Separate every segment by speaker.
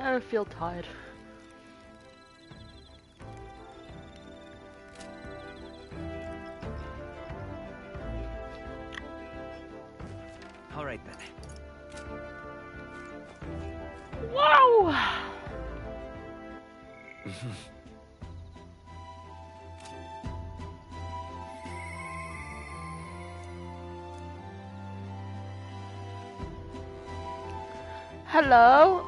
Speaker 1: I feel tired.
Speaker 2: All right then.
Speaker 1: Wow! Hello.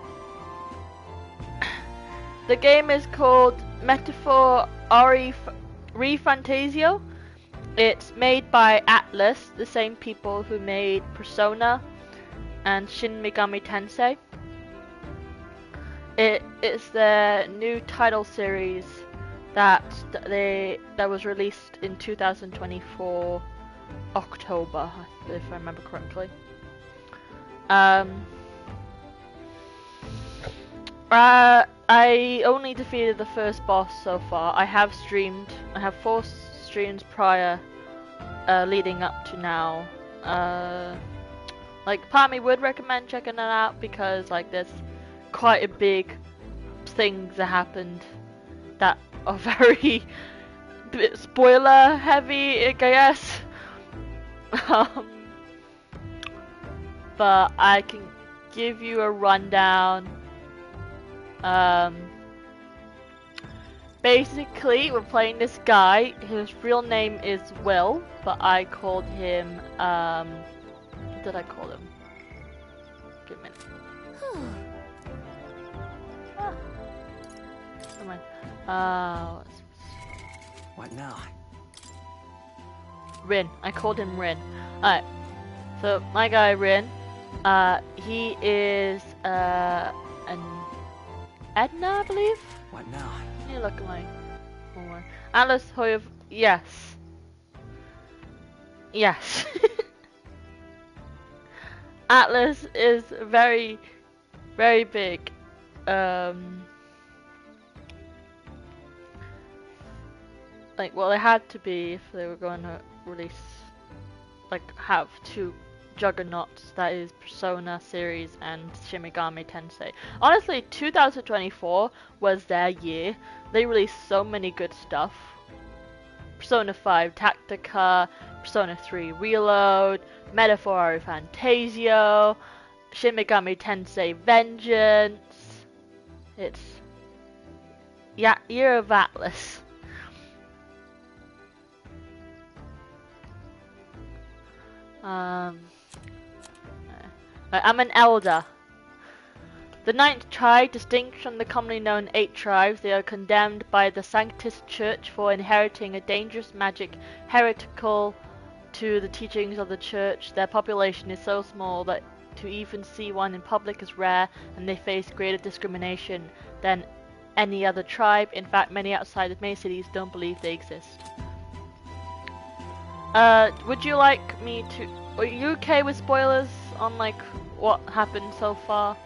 Speaker 1: The game is called Metaphor ReFantazio. It's made by Atlas, the same people who made Persona and Shin Megami Tensei. It's their new title series that was released in 2024 October, if I remember correctly. I only defeated the first boss so far. I have 4 streams prior, leading up to now. Like, part of me would recommend checking it out because, like, there's quite a big things that happened that are very spoiler heavy, I guess. But I can give you a rundown. Basically, we're playing this guy. His real name is Will, but I called him, what did I call him? Give me a minute. Come on.
Speaker 2: What now?
Speaker 1: Rin. I called him Rin. Alright. So, my guy Rin, he is, an Edna, I believe?
Speaker 2: What now?
Speaker 1: You look at my homework. Alice Hoyev, yes. Yes. Atlas is very, very big. Like, well, they had to be if they were going to release, like, have 2 juggernauts, that is Persona series and Shin Megami Tensei. Honestly, 2024 was their year. They released so many good stuff. Persona 5 Tactica, Persona 3 Reload, Metaphor ReFantazio, Shin Megami Tensei Vengeance. It's, yeah, Year of Atlas. I'm an elder. The 9th tribe, distinct from the commonly known 8 tribes, they are condemned by the Sanctist Church for inheriting a dangerous magic heretical to the teachings of the Church. Their population is so small that to even see one in public is rare, and they face greater discrimination than any other tribe. In fact, many outside of many cities don't believe they exist. Would you like me to... Are you okay with spoilers on, like, what happened so far?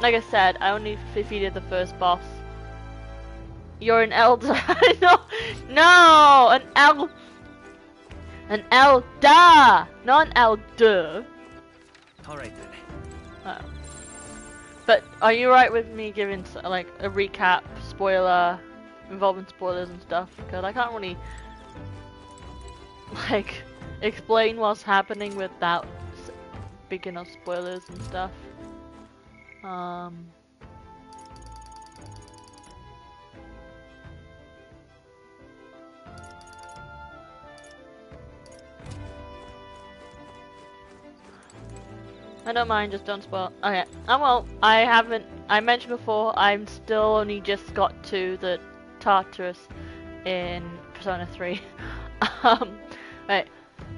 Speaker 1: like I said, I only defeated the first boss. You're an elder. No, no, an elder, not an elder.
Speaker 2: All right then.
Speaker 1: Oh. But are you right with me giving like a recap, spoiler, involving spoilers and stuff? Because I can't really like explain what's happening without speaking of spoilers and stuff. I don't mind, just don't spoil. Okay, I haven't. I mentioned before, I'm still only just got to the Tartarus in Persona 3. Right.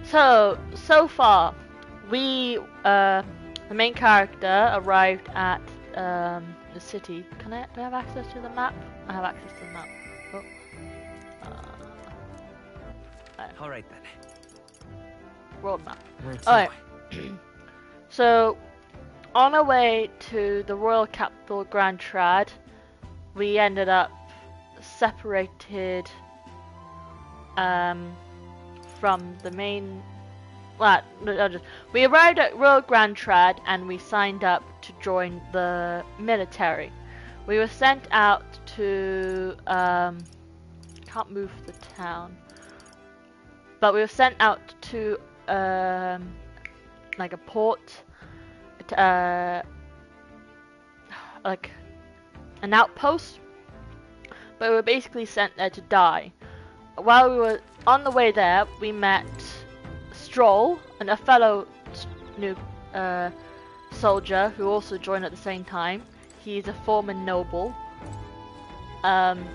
Speaker 1: So far, we, the main character arrived at the city. Do I have access to the map? I have access to the map. Oh. Right.
Speaker 2: All right then.
Speaker 1: World map.
Speaker 2: Where to?
Speaker 1: Alright. So, on our way to the royal capital Grand Trad, we ended up separated from the main. Well, we arrived at Royal Grand Trad and we signed up to join the military. We were sent out to can't move the town, but we were sent out to like a port, like an outpost, but we were basically sent there to die. While we were on the way there, we met Stroll, and a fellow new soldier who also joined at the same time. He's a former noble. And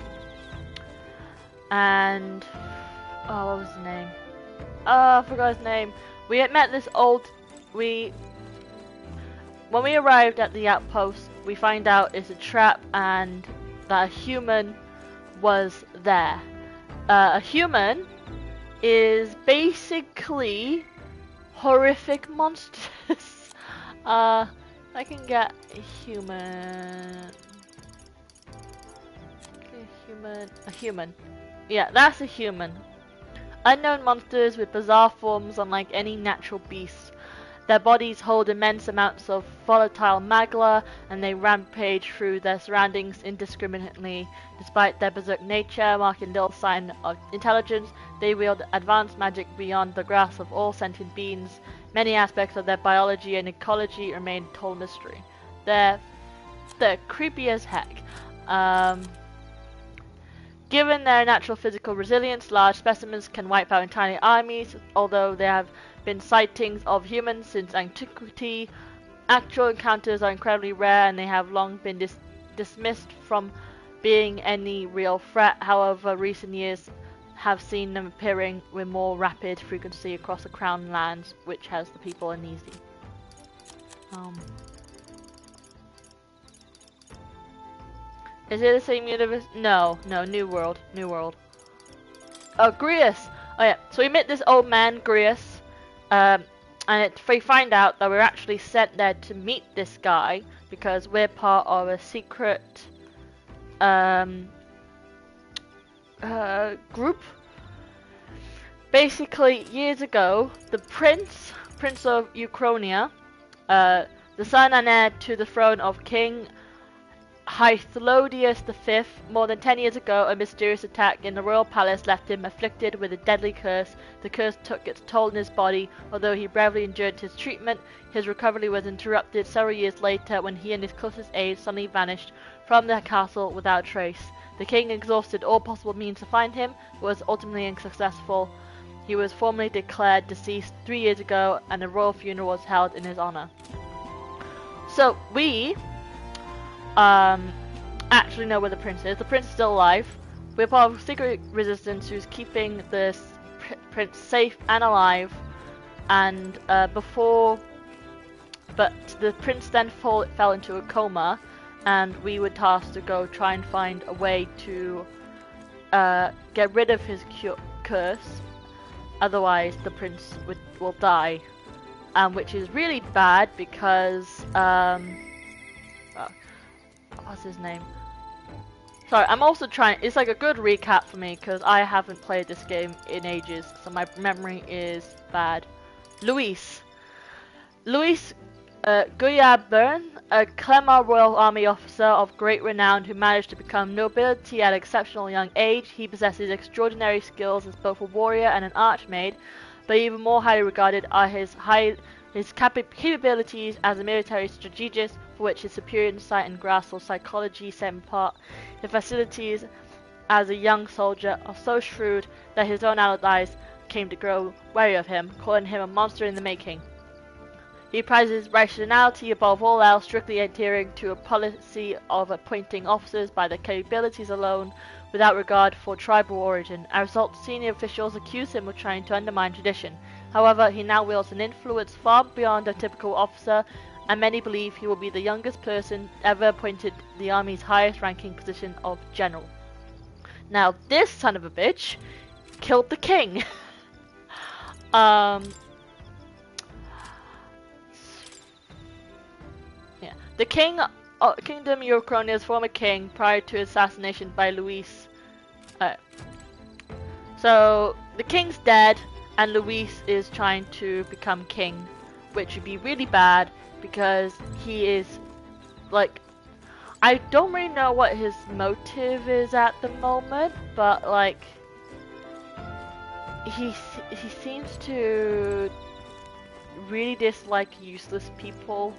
Speaker 1: oh, what was his name? Oh, I forgot his name. We had met this when we arrived at the outpost, we find out it's a trap and that a human was there. A human is basically horrific monsters. I can get a human. A human. Yeah, that's a human. Unknown monsters with bizarre forms unlike any natural beasts. Their bodies hold immense amounts of volatile magma, and they rampage through their surroundings indiscriminately. Despite their berserk nature, marking little sign of intelligence, they wield advanced magic beyond the grasp of all sentient beings. Many aspects of their biology and ecology remain a total mystery. They're creepy as heck. Given their natural physical resilience, large specimens can wipe out entire armies. Although there have been sightings of humans since antiquity, actual encounters are incredibly rare and they have long been dismissed from being any real threat. However, recent years have seen them appearing with more rapid frequency across the Crown Lands, which has the people uneasy. Is it the same universe? No, new world. Oh, Grius! Oh yeah, so we met this old man, Grius, and we find out that we're actually sent there to meet this guy because we're part of a secret group. Basically, years ago, the Prince of Uchronia, the son and heir to the throne of King Hythlodius V, more than 10 years ago, a mysterious attack in the royal palace left him afflicted with a deadly curse. The curse took its toll in his body. Although he bravely endured his treatment, his recovery was interrupted several years later when he and his closest aides suddenly vanished from the castle without trace. The king exhausted all possible means to find him, but was ultimately unsuccessful. He was formally declared deceased 3 years ago, and a royal funeral was held in his honor. So we actually know where the prince is. The prince is still alive. We're part of a secret resistance who's keeping this prince safe and alive. And but the prince then fell into a coma, and we were tasked to go try and find a way to get rid of his curse. Otherwise, the prince will die, which is really bad because What's his name? Sorry, I'm also trying. It's like a good recap for me because I haven't played this game in ages, so my memory is bad. Luis Guyaburn, a Clemar Royal Army officer of great renown who managed to become nobility at an exceptional young age. He possesses extraordinary skills as both a warrior and an archmage, but even more highly regarded are his capabilities as a military strategist, for which his superior insight and grasp of psychology set him apart. His facilities as a young soldier are so shrewd that his own allies came to grow wary of him, calling him a monster in the making. He prizes rationality above all else, strictly adhering to a policy of appointing officers by their capabilities alone, without regard for tribal origin. As a result, senior officials accuse him of trying to undermine tradition. However, he now wields an influence far beyond a typical officer, and many believe he will be the youngest person ever appointed the army's highest ranking position of general. Now, this son of a bitch killed the king. The king, Kingdom Eurocronia's former king, prior to assassination by Luis. So the king's dead, and Luis is trying to become king, which would be really bad because he is like, I don't really know what his motive is at the moment, but like he seems to really dislike useless people.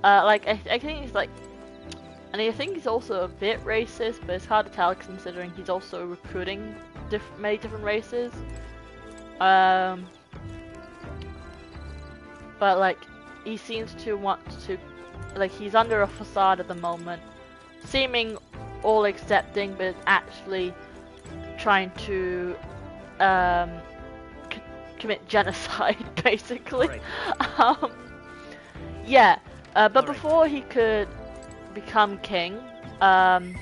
Speaker 1: I think he's like, and I think he's also a bit racist, but it's hard to tell considering he's also recruiting many different races. But like, he seems to want to, like, he's under a facade at the moment, seeming all accepting, but actually trying to commit genocide, basically.
Speaker 2: Right.
Speaker 1: Yeah. But before he could become king, I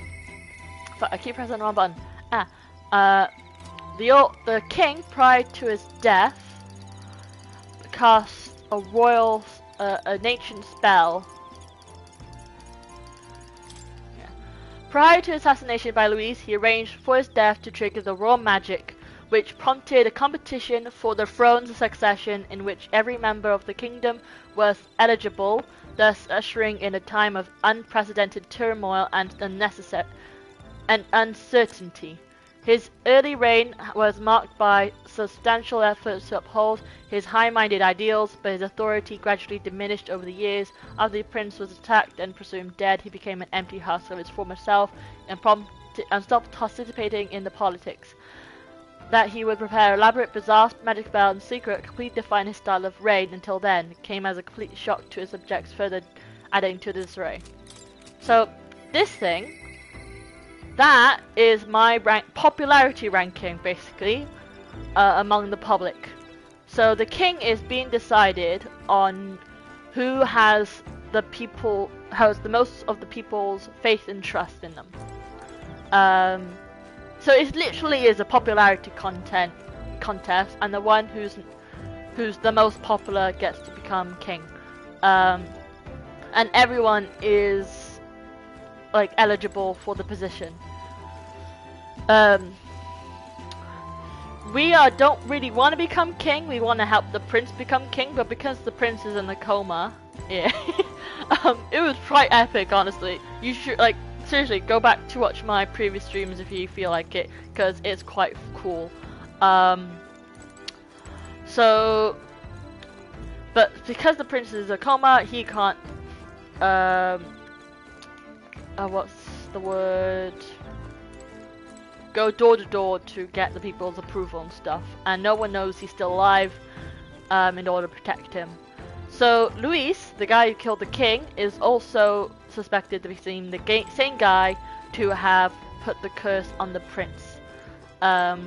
Speaker 1: keep pressing the wrong button. The king, prior to his death, cast a royal, an ancient spell. Yeah. Prior to assassination by Luis, he arranged for his death to trigger the royal magic, which prompted a competition for the throne's succession in which every member of the kingdom was eligible, thus ushering in a time of unprecedented turmoil and uncertainty. His early reign was marked by substantial efforts to uphold his high-minded ideals, but his authority gradually diminished over the years. After the prince was attacked and presumed dead, he became an empty husk of his former self and stopped participating in the politics. That he would prepare elaborate, bizarre magic spell in secret, completely define his style of reign until then, came as a complete shock to his subjects, further adding to the disarray. So, this thing, that is my popularity ranking, basically, among the public. So the king is being decided on who has the most of the people's faith and trust in them. So it literally is a popularity contest, and the one who's the most popular gets to become king. And everyone is like eligible for the position. We don't really want to become king. We want to help the prince become king, but because the prince is in a coma, yeah, it was quite epic, honestly. You should seriously go back to watch my previous streams if you feel like it, because it's quite cool. But because the prince is in a coma, he can't. What's the word? Go door to door to get the people's approval and stuff, and no one knows he's still alive in order to protect him. So Luis, the guy who killed the king, is also suspected to be seen the same guy to have put the curse on the prince. But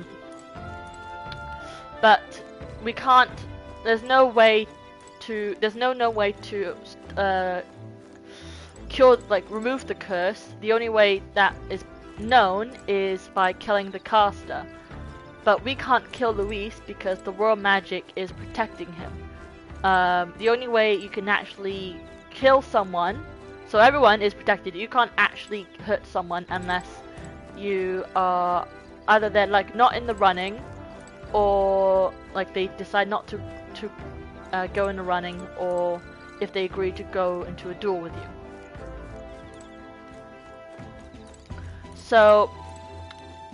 Speaker 1: we can't. There's no way to remove the curse. The only way that is known is by killing the caster, but we can't kill Luis because the royal magic is protecting him. The only way you can actually kill someone So everyone is protected. You can't actually hurt someone unless you are either they're like not in the running, or like they decide not to go in the running, or if they agree to go into a duel with you. So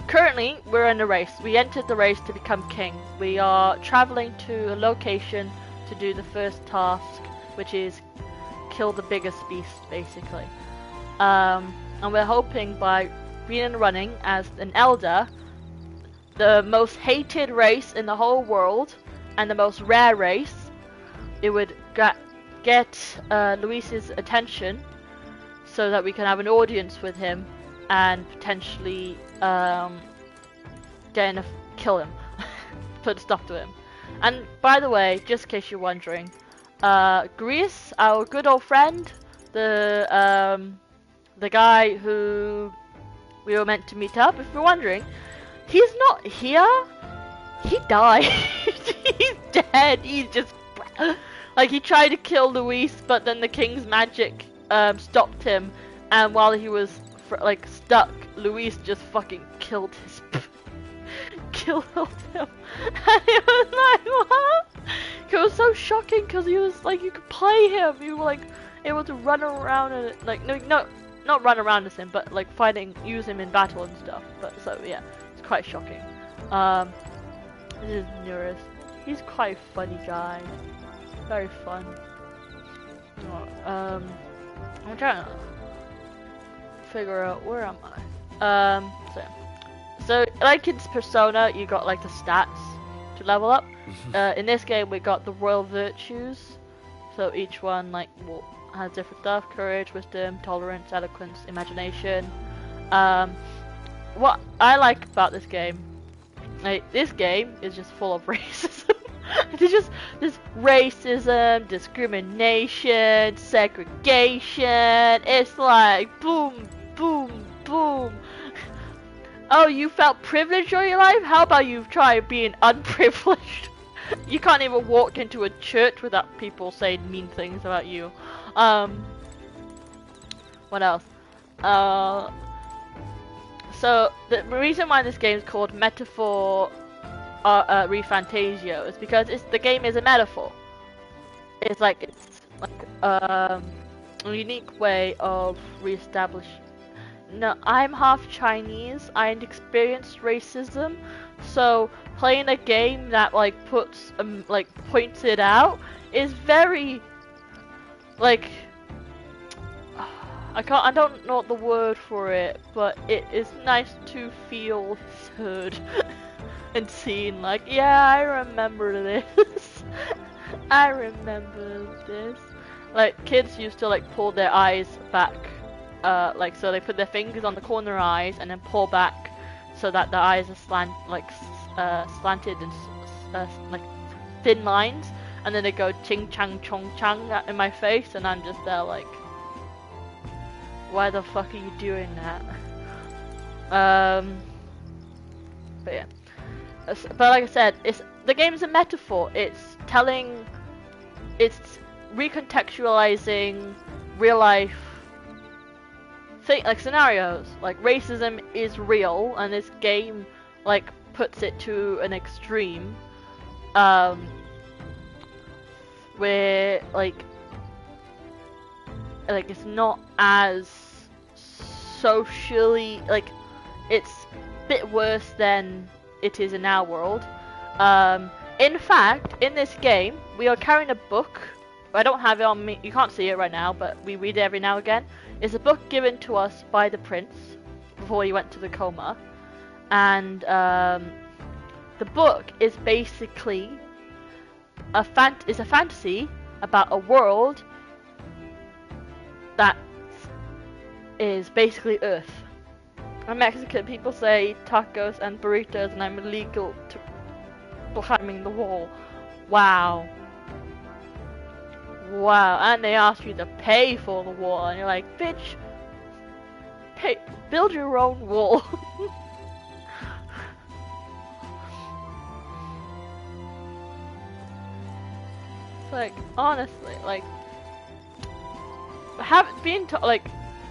Speaker 1: currently we're in a race. We entered the race to become king. We are traveling to a location to do the first task, which is kill the biggest beast, basically. And we're hoping by being in the running as an elder, the most hated race in the whole world and the most rare race, it would get Luis's attention so that we can have an audience with him and potentially kill him, put a stop to him. And by the way, just in case you're wondering, Greece, our good old friend, the guy who we were meant to meet up, if you're wondering, he's not here. He died. He's dead. He's just like, he tried to kill Luis, but then the king's magic stopped him, and while he was like stuck, Luis just fucking killed him. And it was like, what? It was so shocking because he was like, you could play him. You were like able to run around and like not run around as him, but like use him in battle and stuff. But so yeah, it's quite shocking. This is Neurus. He's quite a funny guy. Very fun. I'm trying to figure out where am I. So like in Persona, you got like the stats to level up. In this game, we got the royal virtues. So each one like has different stuff: courage, wisdom, tolerance, eloquence, imagination. What I like about this game, like this game is just full of racism. There's racism, discrimination, segregation. It's like boom, boom, boom. Oh, you felt privileged all your life? How about you try being unprivileged? You can't even walk into a church without people saying mean things about you. What else? So the reason why this game is called Metaphor ReFantazio is because the game is a metaphor. It's like a unique way of reestablishing. No, I'm half Chinese. I experienced racism, so playing a game that like points it out is very like I don't know the word for it, but it is nice to feel heard and seen. Like, yeah, I remember this. I remember this. Like, kids used to like pull their eyes back. Like, so they put their fingers on the corner of their eyes and then pull back so that the eyes are slanted and like thin lines, and then they go ching chang chong chang in my face, and I'm just there like, why the fuck are you doing that? But yeah, but like I said, the game's a metaphor. It's recontextualizing real life like scenarios. Like, racism is real, and this game like puts it to an extreme, where like it's not as socially, like, it's a bit worse than it is in our world. In fact, in this game, we are carrying a book. I don't have it on me, you can't see it right now, but we read it every now and again. It's a book given to us by the prince before he went to the coma, and the book is basically a fantasy about a world that is basically Earth. I'm Mexican, people say tacos and burritos, and I'm illegal to climbing the wall. Wow. Wow, and they ask you to pay for the wall, and you're like, bitch, build your own wall. Like, honestly, like, being like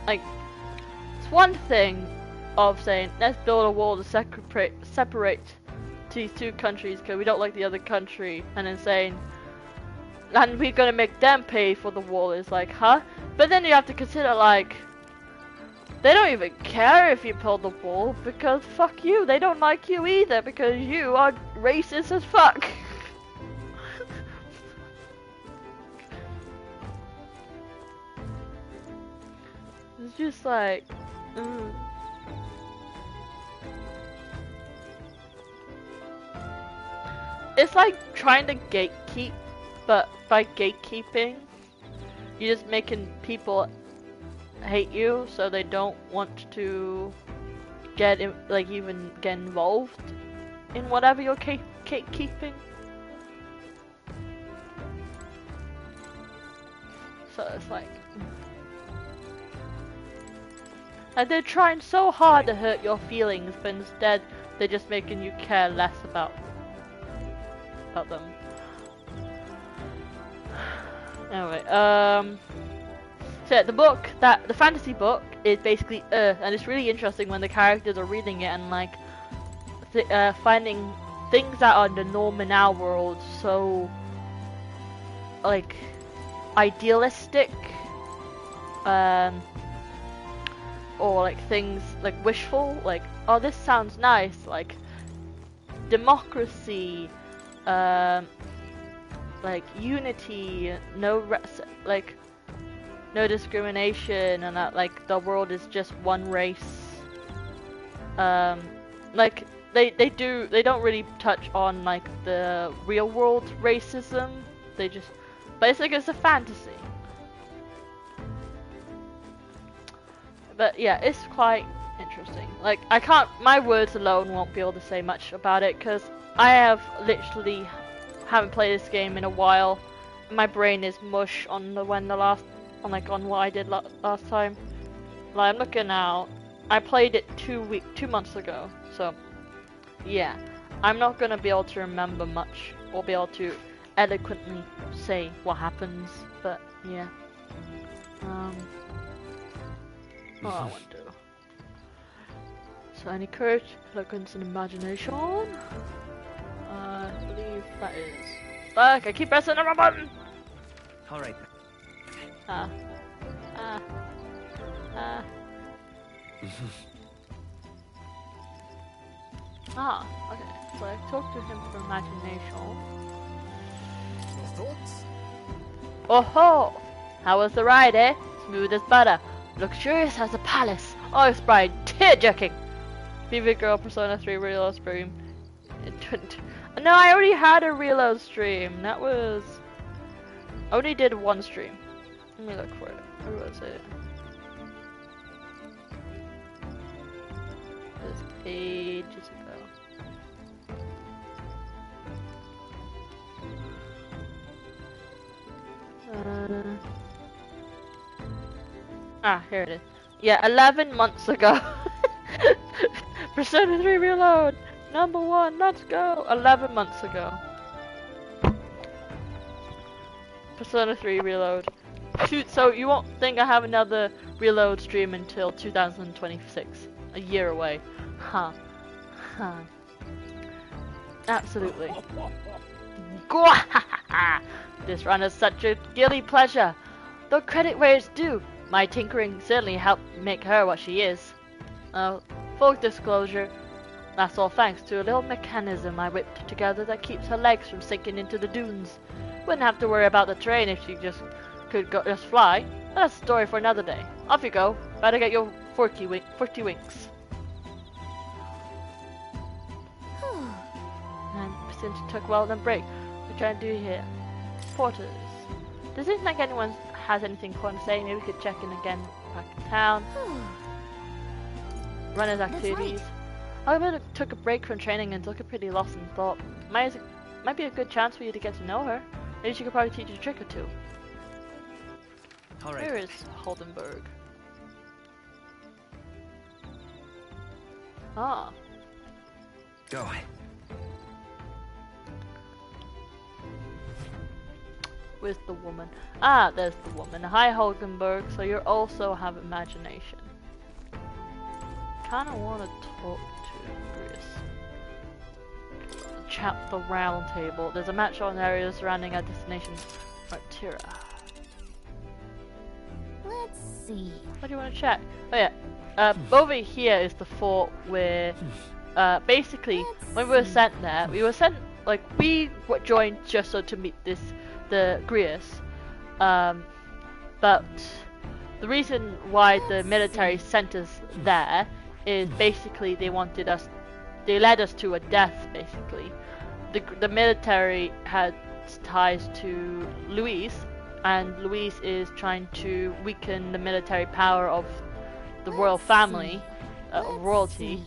Speaker 1: it's one thing of saying let's build a wall to separate these two countries because we don't like the other country, and then saying and we're gonna make them pay for the wall. Is like, huh? But then you have to consider like they don't even care if you build the wall because fuck you, they don't like you either because you are racist as fuck. It's just like, It's like trying to gatekeep, but by gatekeeping, you're just making people hate you, so they don't want to get in, like even get involved in whatever you're gatekeeping. So it's like they're trying so hard to hurt your feelings, but instead they're just making you care less about them. Anyway, so the book, the fantasy book, is basically Earth, and it's really interesting when the characters are reading it and like finding things that are the norm in our world, so like idealistic, or like things like wishful, like oh this sounds nice, like democracy, like unity, no discrimination, and that like the world is just one race. Like they don't really touch on like the real world racism. They just, but it's like it's a fantasy. But yeah, it's quite interesting. Like my words alone won't be able to say much about it because I have literally haven't played this game in a while. My brain is mush on what I did last time. Like I'm looking now, I played it 2 months ago. So yeah, I'm not gonna be able to remember much or be able to eloquently say what happens. But yeah, what I want to do. So any courage, eloquence, and imagination. I believe that is. Fuck! I keep pressing the wrong button.
Speaker 2: All right.
Speaker 1: Ah. Okay. So I talked to him for imagination.
Speaker 2: Your thoughts?
Speaker 1: Oh ho! How was the ride, eh? Smooth as butter. Luxurious as a palace. Ice bride, tear-jerking. Vivid Girl Persona 3 Reload stream. No, I already had a reload stream. That was... I only did one stream. Let me look for it. Where was it? It was ages ago. Here it is. Yeah, 11 months ago. Persona 3 Reload! Number 1, let's go! 11 months ago. Persona 3 Reload. Shoot, so you won't think I have another Reload stream until 2026. A year away. Huh. Absolutely. This run is such a guilty pleasure. Though credit where it's due, my tinkering certainly helped make her what she is. Full disclosure, that's all thanks to a little mechanism I whipped together that keeps her legs from sinking into the dunes. Wouldn't have to worry about the train if she just could just fly. But that's a story for another day. Off you go. Better get your forty winks. And since you took well then break, what are you trying to do here? Porters. Does it like anyone has anything important to say? Maybe we could check in again back in town. Runners activities. I really took a break from training and took a pretty lost in thought. Might be a good chance for you to get to know her. Maybe she could probably teach you a trick or two.
Speaker 2: All right.
Speaker 1: Where is Holdenberg? Ah.
Speaker 2: Go.
Speaker 1: Where's the woman? Ah, there's the woman. Hi, Holgenberg. So you also have imagination. Kinda wanna talk to Chris. Chat the round table. There's a match on areas surrounding our destination, Martira.
Speaker 3: Let's see.
Speaker 1: What do you want to check? Oh yeah. Over here is the fort where, basically, when we were sent there, we were sent, like, we joined just so to meet the Grius. But the reason why the military sent us there is basically they led us to a death, basically. The military had ties to Louise, and Louise is trying to weaken the military power of the royal family, royalty,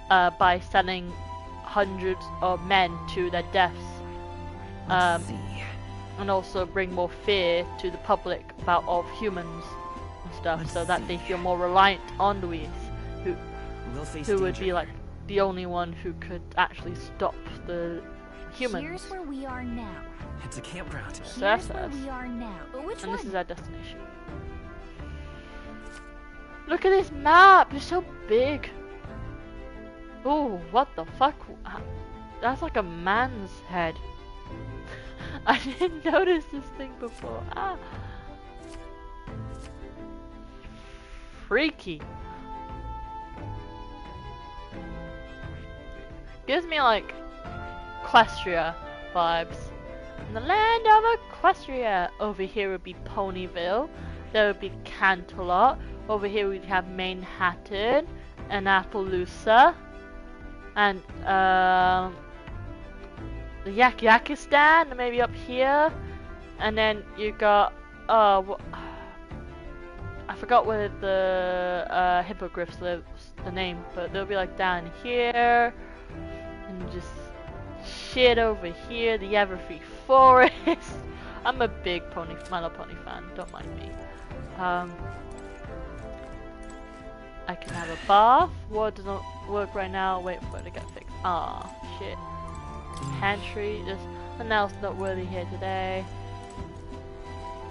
Speaker 1: by sending hundreds of men to their deaths, and also bring more fear to the public of humans and stuff, so that they feel more reliant on Louise, who would be like the only one who could actually stop the humans.
Speaker 3: Here's where we are now.
Speaker 2: It's a campground.
Speaker 1: So that's
Speaker 3: Here's where
Speaker 1: us.
Speaker 3: we are now. But which
Speaker 1: And
Speaker 3: one?
Speaker 1: this is our destination. Look at this map! It's so big! Oh, what the fuck? That's like a man's head. I didn't notice this thing before. Ah! Freaky. Gives me like Equestria vibes. In the land of Equestria. Over here would be Ponyville. There would be Canterlot. Over here we'd have Manhattan and Appaloosa. And the Yakistan, maybe up here. And then you got I forgot where the hippogriffs lives, the name, but they'll be like down here. And just shit over here, the Everfree Forest. I'm a big My Little Pony fan, don't mind me. I can have a bath. Water doesn't work right now, wait for it to get fixed. Ah, shit. Pantry, just something else noteworthy here today.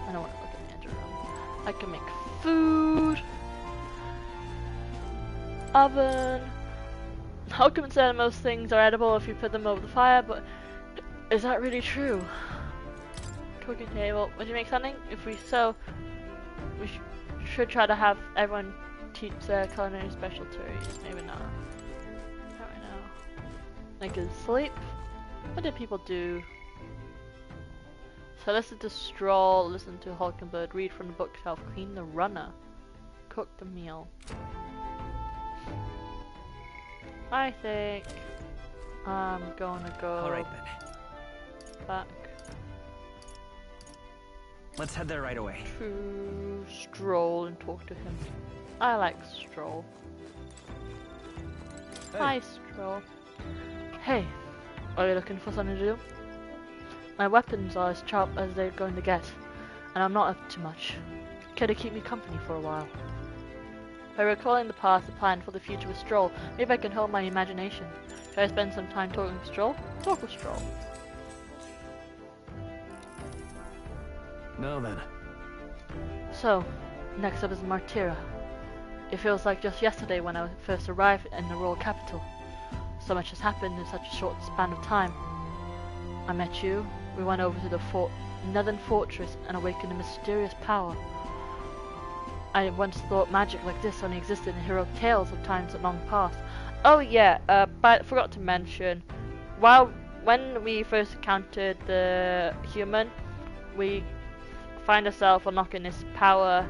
Speaker 1: I don't want to look at the room. I can make food. Oven. Hulkman said most things are edible if you put them over the fire, but is that really true? Cooking table. Would you make something? If we should try to have everyone teach their culinary specialties. Maybe not. Not right now. Like sleep. What did people do? So listen to Stroll, listen to Hulkenberg, read from the bookshelf, clean the runner, cook the meal. I think I'm gonna go
Speaker 2: Alright then.
Speaker 1: back
Speaker 2: Let's head there right away.
Speaker 1: to Stroll and talk to him. I like Stroll.
Speaker 2: Hey.
Speaker 1: Hi, Stroll. Hey, are you looking for something to do? My weapons are as sharp as they're going to get, and I'm not up to much. Care to keep me company for a while? By recalling the past, the plan for the future with Stroll, maybe I can hold my imagination. Should I spend some time talking with Stroll? Talk with Stroll.
Speaker 2: No then.
Speaker 1: So, next up is Martira. It feels like just yesterday when I first arrived in the royal capital. So much has happened in such a short span of time. I met you, we went over to the northern fortress and awakened a mysterious power. I once thought magic like this only existed in heroic tales of times long past. Oh yeah, but I forgot to mention, when we first encountered the human, we find ourselves unlocking this power,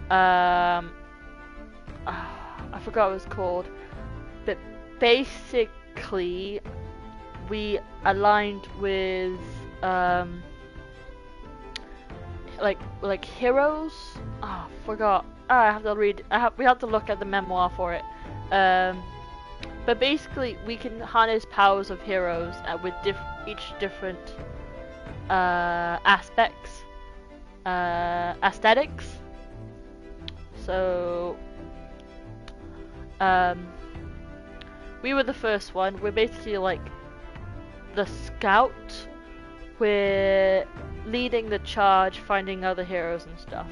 Speaker 1: I forgot what it was called, but basically we aligned with like heroes. Oh, forgot. I have to read. We have to look at the memoir for it. But basically, we can harness powers of heroes with each different aspects, aesthetics. So, we were the first one. We're basically like the scout. We're leading the charge, finding other heroes and stuff.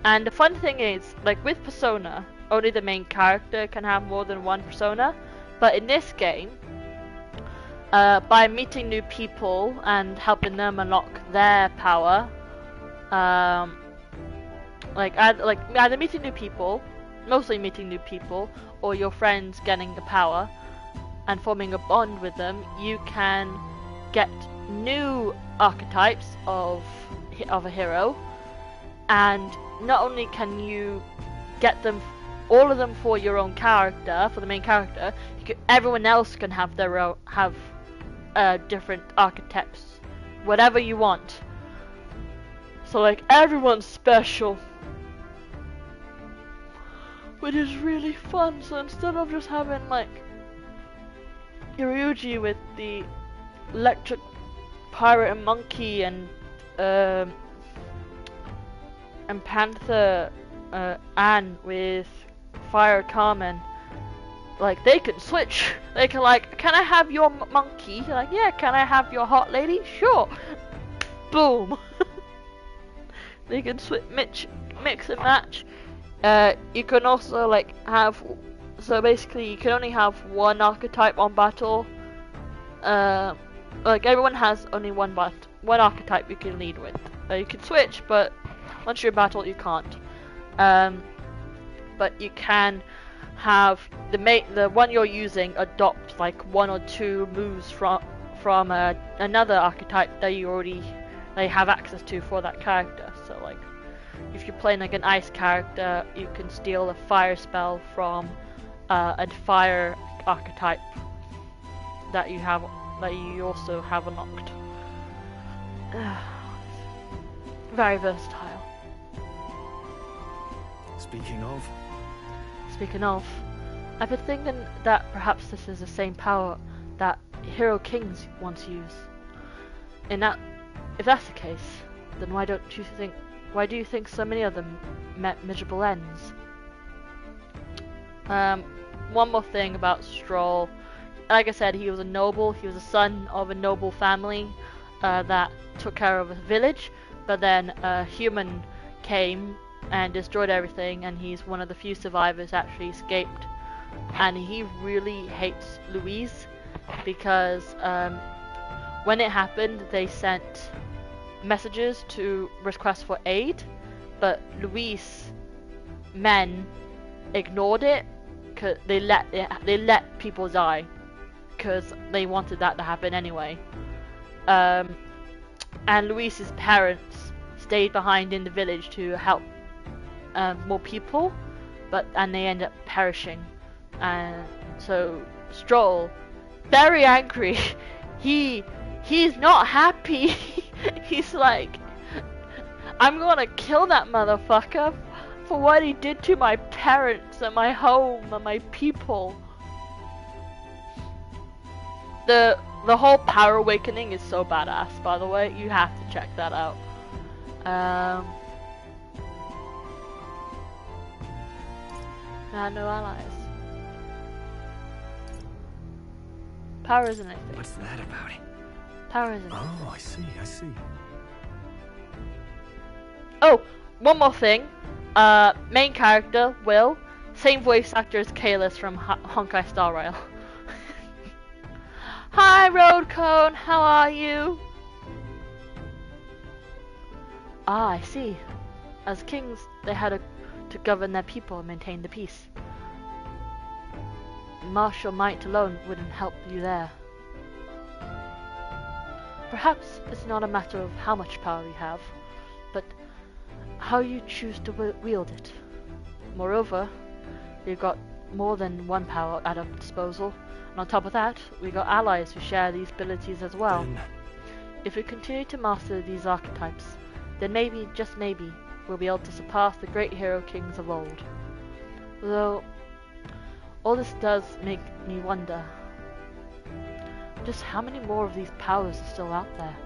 Speaker 1: And the fun thing is, like with Persona, only the main character can have more than one persona. But in this game, by meeting new people and helping them unlock their power, either meeting new people, mostly meeting new people, or your friends getting the power and forming a bond with them, you can get new archetypes of a hero, and not only can you get them, all of them for your own character, for the main character, everyone else can have their own, different archetypes, whatever you want. So like everyone's special, which is really fun. So instead of just having like Ryuji with the electric pirate and monkey and Panther Anne with Fire Carmen, like they can switch. They can like, can I have your monkey? Like, yeah. Can I have your hot lady? Sure. Boom. They can switch, mix and match. You can also like have, so basically you can only have one archetype on battle. Like everyone has only one archetype you can lead with. You can switch, but once you're in battle you can't. But you can have the one you're using adopt like one or two moves from another archetype that they have access to for that character. So like if you're playing like an ice character, you can steal a fire spell from a fire archetype that you also have unlocked. Very versatile. Speaking of, I've been thinking that perhaps this is the same power that Hero Kings once used. If that's the case, then why do you think so many of them met miserable ends? One more thing about Stroll. Like I said, he was a noble. He was a son of a noble family that took care of a village. But then a human came and destroyed everything, and he's one of the few survivors that actually escaped. And he really hates Louise because when it happened, they sent messages to request for aid, but Louise men ignored it because they let people die because they wanted that to happen anyway. And Louise's parents stayed behind in the village to help more people, and they end up perishing. And so Stroll, very angry, he's not happy. He's like, I'm gonna kill that motherfucker for what he did to my parents and my home and my people. The whole Power Awakening is so badass, by the way. You have to check that out. No allies. Power isn't anything.
Speaker 2: What's that about?
Speaker 1: Power isn't anything.
Speaker 4: Oh, I see.
Speaker 1: Oh, one more thing. Main character, Will. Same voice actor as Kalis from Honkai Star Rail. Hi, Road Cone, how are you? Ah, I see. As kings, they had to govern their people and maintain the peace. Martial might alone wouldn't help you there. Perhaps it's not a matter of how much power you have, but how you choose to wield it. Moreover, we've got more than one power at our disposal, and on top of that, we got allies who share these abilities as well. If we continue to master these archetypes, then maybe, just maybe, we'll be able to surpass the great hero kings of old. Though, all this does make me wonder, just how many more of these powers are still out there?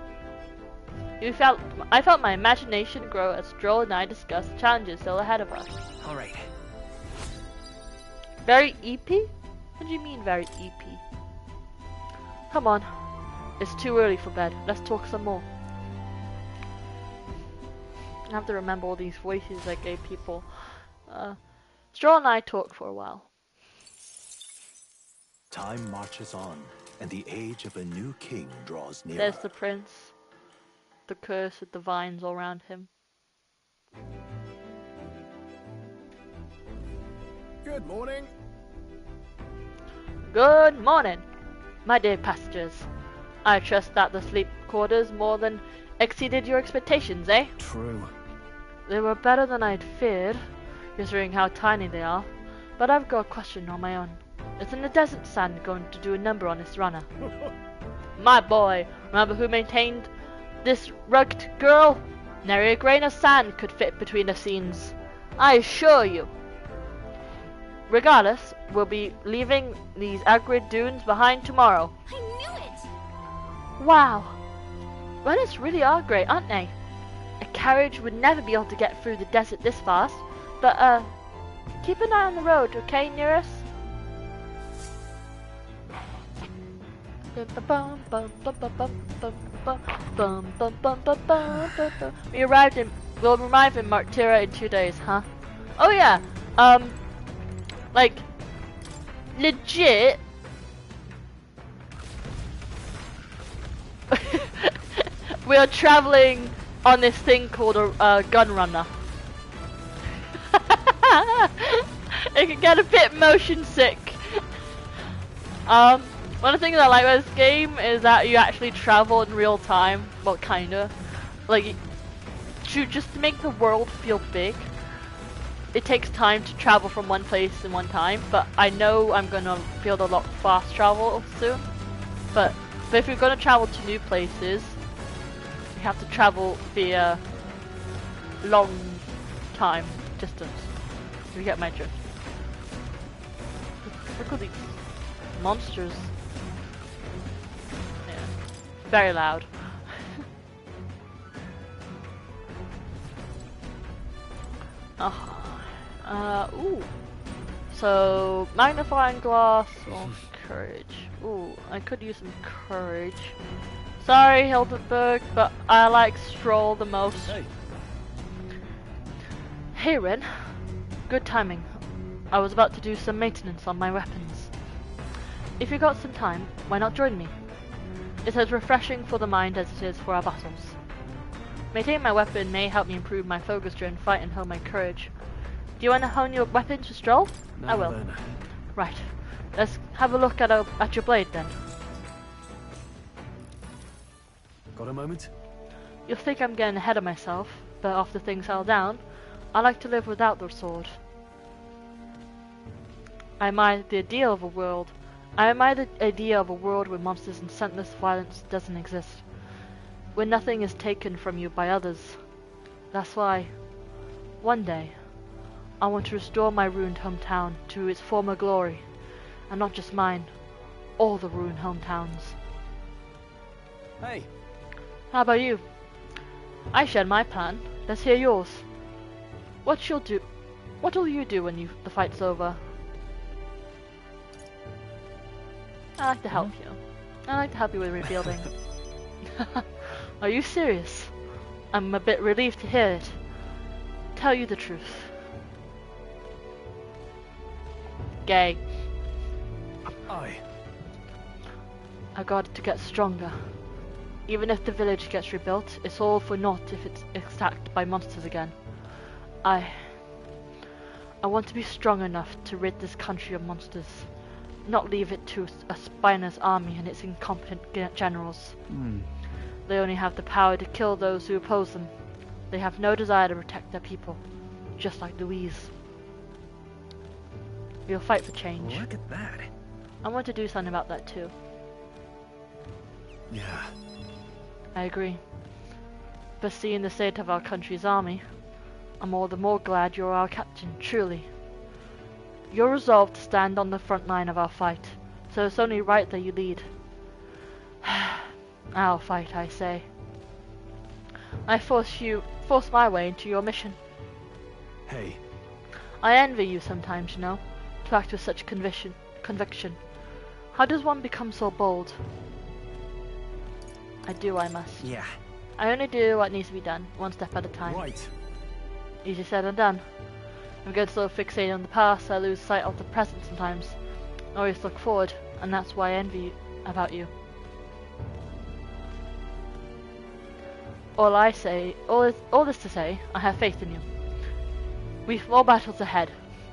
Speaker 1: I felt my imagination grow as Stroll and I discussed the challenges still ahead of us.
Speaker 2: Alright.
Speaker 1: Very EP? What do you mean very EP? Come on. It's too early for bed. Let's talk some more. I have to remember all these voices I gave people. Stroll and I talked for a while.
Speaker 4: Time marches on, and the age of a new king draws nearer.
Speaker 1: There's the prince. The curse with the vines all around him.
Speaker 4: Good morning.
Speaker 1: Good morning, my dear passengers. I trust that the sleep quarters more than exceeded your expectations, eh?
Speaker 2: True.
Speaker 1: They were better than I'd feared, considering how tiny they are. But I've got a question on my own. Isn't the desert sand going to do a number on this runner? My boy, remember who maintained this rugged girl? Nary a grain of sand could fit between the scenes, I assure you. Regardless, we'll be leaving these arid dunes behind tomorrow.
Speaker 3: I knew it!
Speaker 1: Wow, runners really are great, aren't they? A carriage would never be able to get through the desert this fast, but keep an eye on the road, okay, near us? We'll arrive in Martira in 2 days, huh? Oh yeah, like, legit, we are traveling on this thing called a gun runner. It can get a bit motion sick. One of the things I like about this game is that you actually travel in real time. Well, kinda. Like, just to make the world feel big, it takes time to travel from one place in one time, but I know I'm gonna feel a lot fast travel soon. But if you're gonna travel to new places, you have to travel via long time distance. You get my drift. Look at these monsters. Yeah, very loud. Ooh. So, magnifying glass or courage. Ooh, I could use some courage. Sorry, Hildenberg, but I like Stroll the most. Hey, Ren. Good timing. I was about to do some maintenance on my weapons. If you got some time, why not join me? It's as refreshing for the mind as it is for our battles. Maintaining my weapon may help me improve my focus during fight and hone my courage. Do you want to hone your weapon to Stroll?
Speaker 2: No,
Speaker 1: I will.
Speaker 2: then.
Speaker 1: Right. Let's have a look at your blade then.
Speaker 2: Got a moment?
Speaker 1: You'll think I'm getting ahead of myself, but after things settle down, I like to live without the sword. I admire the idea of a world where monsters and senseless violence doesn't exist. Where nothing is taken from you by others. That's why, one day, I want to restore my ruined hometown to its former glory. And not just mine, all the ruined hometowns.
Speaker 2: Hey!
Speaker 1: How about you? I shared my plan. Let's hear yours. What'll you do when the fight's over? I like to help you. I like to help you with rebuilding. Are you serious? I'm a bit relieved to hear it. Tell you the truth. Gay. I got to get stronger. Even if the village gets rebuilt, it's all for naught if it's attacked by monsters again. I want to be strong enough to rid this country of monsters. Not leave it to a spineless army and its incompetent generals. They only have the power to kill those who oppose them. They have no desire to protect their people, just like Louise. We'll fight for change.
Speaker 2: Look at that.
Speaker 1: I want to do something about that too.
Speaker 2: Yeah.
Speaker 1: I agree. But seeing the state of our country's army, I'm all the more glad you're our captain, truly. You're resolved to stand on the front line of our fight, so it's only right that you lead. Our fight, I say. I force my way into your mission.
Speaker 2: Hey.
Speaker 1: I envy you sometimes, you know, to act with such conviction. How does one become so bold? I do, I must.
Speaker 2: Yeah.
Speaker 1: I only do what needs to be done, one step at a time.
Speaker 2: Right.
Speaker 1: Easier said than done. I'm getting so fixated on the past, I lose sight of the present sometimes. I always look forward, and that's why I envy about you. All this to say, I have faith in you. We've more battles ahead,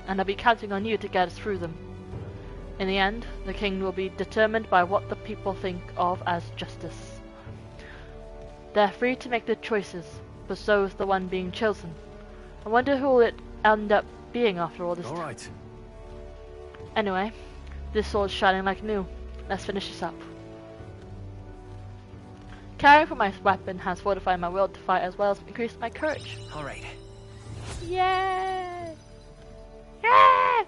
Speaker 1: and I'll be counting on you to get us through them. In the end, the king will be determined by what the people think of as justice. They're free to make their choices, but so is the one being chosen. I wonder who will it end up being after all this time.
Speaker 2: Alright.
Speaker 1: Anyway, this sword's shining like new. Let's finish this up. Caring for my weapon has fortified my will to fight as well as increased my courage.
Speaker 2: Alright.
Speaker 1: Yay! Yay!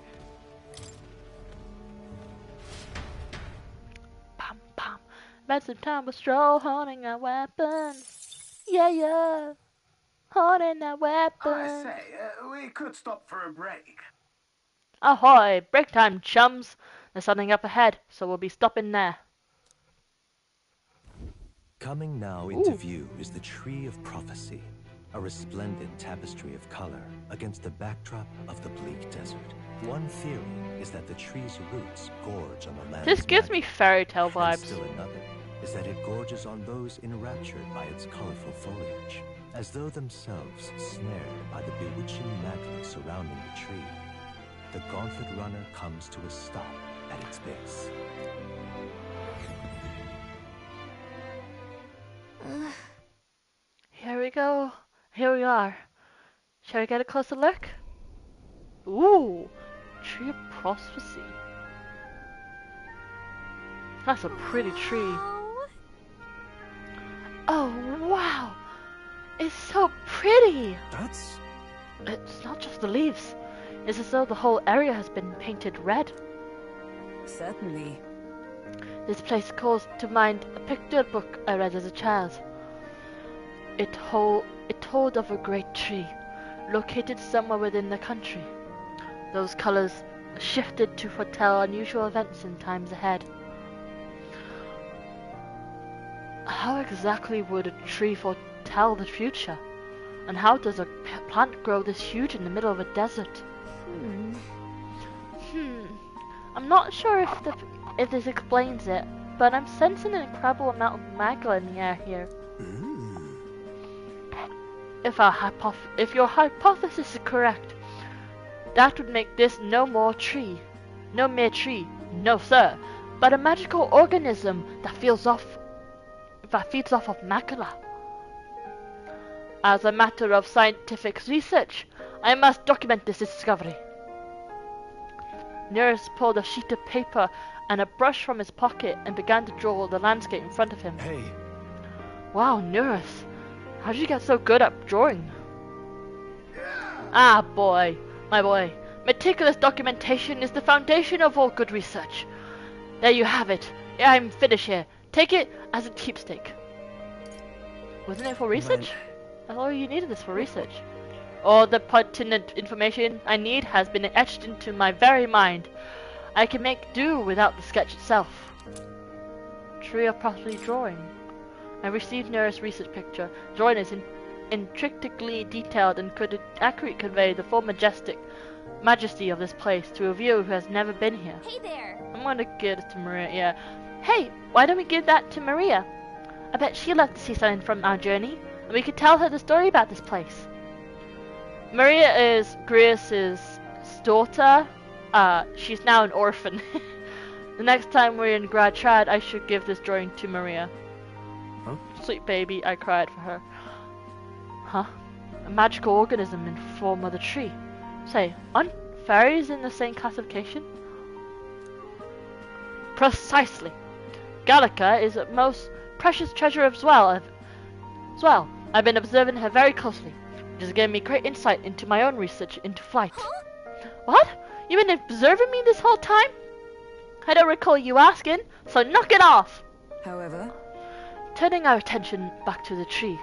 Speaker 1: Pam pam. Spend some time with stroll honing our weapons. Yeah, yeah. Honing our weapons.
Speaker 5: I say, we could stop for a break.
Speaker 1: Ahoy! Break time, chums! There's something up ahead, so we'll be stopping there.
Speaker 4: Coming now into view is the Tree of Prophecy, a resplendent tapestry of color against the backdrop of the bleak desert. One theory is that the tree's roots gorge on the land.
Speaker 1: This gives me fairy tale
Speaker 4: And
Speaker 1: vibes.
Speaker 4: still another is that it gorges on those enraptured by its colorful foliage, as though themselves snared by the bewitching magic surrounding the tree. The gauntlet runner comes to a stop at its base.
Speaker 1: Here we go. Here we are. Shall we get a closer look? Ooh, Tree of Prophecy. That's a pretty tree. Oh, wow. It's so pretty.
Speaker 2: That's...
Speaker 1: It's not just the leaves. It's as though the whole area has been painted red.
Speaker 6: Certainly.
Speaker 1: This place calls to mind a picture book I read as a child. It told of a great tree, located somewhere within the country. Those colors shifted to foretell unusual events in times ahead. How exactly would a tree foretell the future? And how does a plant grow this huge in the middle of a desert? I'm not sure if this explains it, but I'm sensing an incredible amount of magma in the air here. If your hypothesis is correct, that would make this no mere tree, no sir, but a magical organism that feeds off of macula. As a matter of scientific research, I must document this discovery. Nearest pulled a sheet of paper and a brush from his pocket and began to draw the landscape in front of him.
Speaker 2: Hey.
Speaker 1: Wow, Nearest, how did you get so good at drawing? Ah, boy, my boy, meticulous documentation is the foundation of all good research. There you have it. I'm finished here. Take it as a keepsake. Wasn't it for research? I thought you needed this for research. All the pertinent information I need has been etched into my very mind. I can make do without the sketch itself. Tree of Prophecy drawing. I received Nearest research picture. Drawing is intricately detailed and could accurately convey the full majesty of this place to a viewer who has never been here.
Speaker 3: Hey there!
Speaker 1: I'm gonna give it to Maria, yeah. Hey, why don't we give that to Maria? I bet she'd love to see something from our journey, and we could tell her the story about this place. Maria is Grius's daughter. She's now an orphan. The next time we're in Grad Trad, I should give this drawing to Maria.
Speaker 2: Huh?
Speaker 1: Sweet baby, I cried for her. Huh? A magical organism in form of the tree. Say, aren't fairies in the same classification? Precisely. Gallica is a most precious treasure as well. I've been observing her very closely, which has given me great insight into my own research into flight.
Speaker 3: Huh?
Speaker 1: What? You've been observing me this whole time? I don't recall you asking, so knock it off!
Speaker 6: However,
Speaker 1: Turning our attention back to the tree,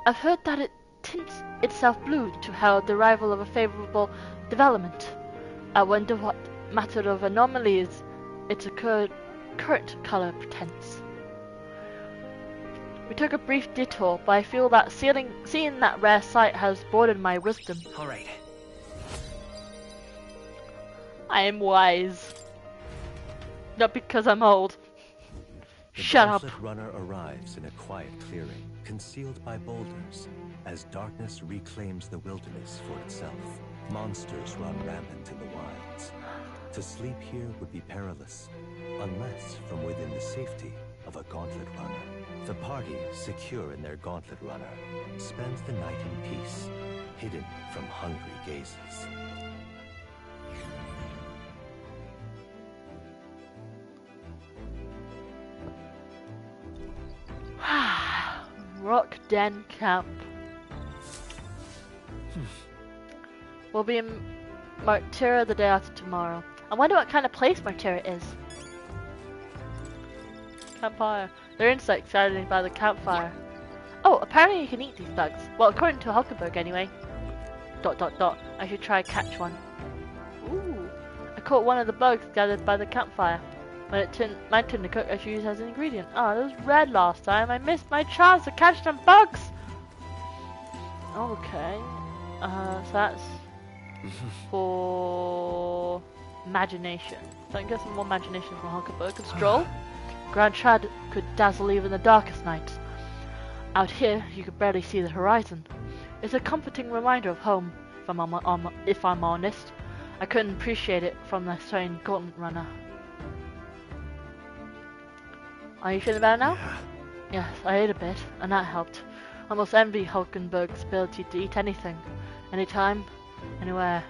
Speaker 1: I've heard that it tints itself blue to herald the arrival of a favorable development. I wonder what matter of anomalies its current color portends. We took a brief detour, but I feel that seeing that rare sight has broadened my wisdom.
Speaker 2: All right.
Speaker 1: I am wise. Not because I'm old.
Speaker 4: The
Speaker 1: Shut up.
Speaker 4: Gauntlet Runner arrives in a quiet clearing, concealed by boulders, as darkness reclaims the wilderness for itself. Monsters run rampant in the wilds. To sleep here would be perilous, unless from within the safety of a Gauntlet Runner. The party, secure in their Gauntlet Runner, spends the night in peace, hidden from hungry gazes.
Speaker 1: Rock Den Camp. We'll be in Martyra the day after tomorrow. I wonder what kind of place Martyra is. Campfire. They're insects gathered by the campfire. Oh, apparently you can eat these bugs. Well, according to Hulkenberg anyway. ... I should try catch one. Ooh. I caught one of the bugs gathered by the campfire. When my turn to cook, I should use it as an ingredient. Oh, it was red last time. I missed my chance to catch some bugs. Okay. So that's for imagination. So I can get some more imagination from Hulkenberg. And stroll. Grand Trad could dazzle even the darkest nights. Out here, you could barely see the horizon. It's a comforting reminder of home, if I'm honest. I couldn't appreciate it from the train Gauntlet Runner. Are you feeling better now?
Speaker 2: Yeah.
Speaker 1: Yes, I ate a bit, and that helped. Almost envy Hulkenberg's ability to eat anything, anytime, anywhere.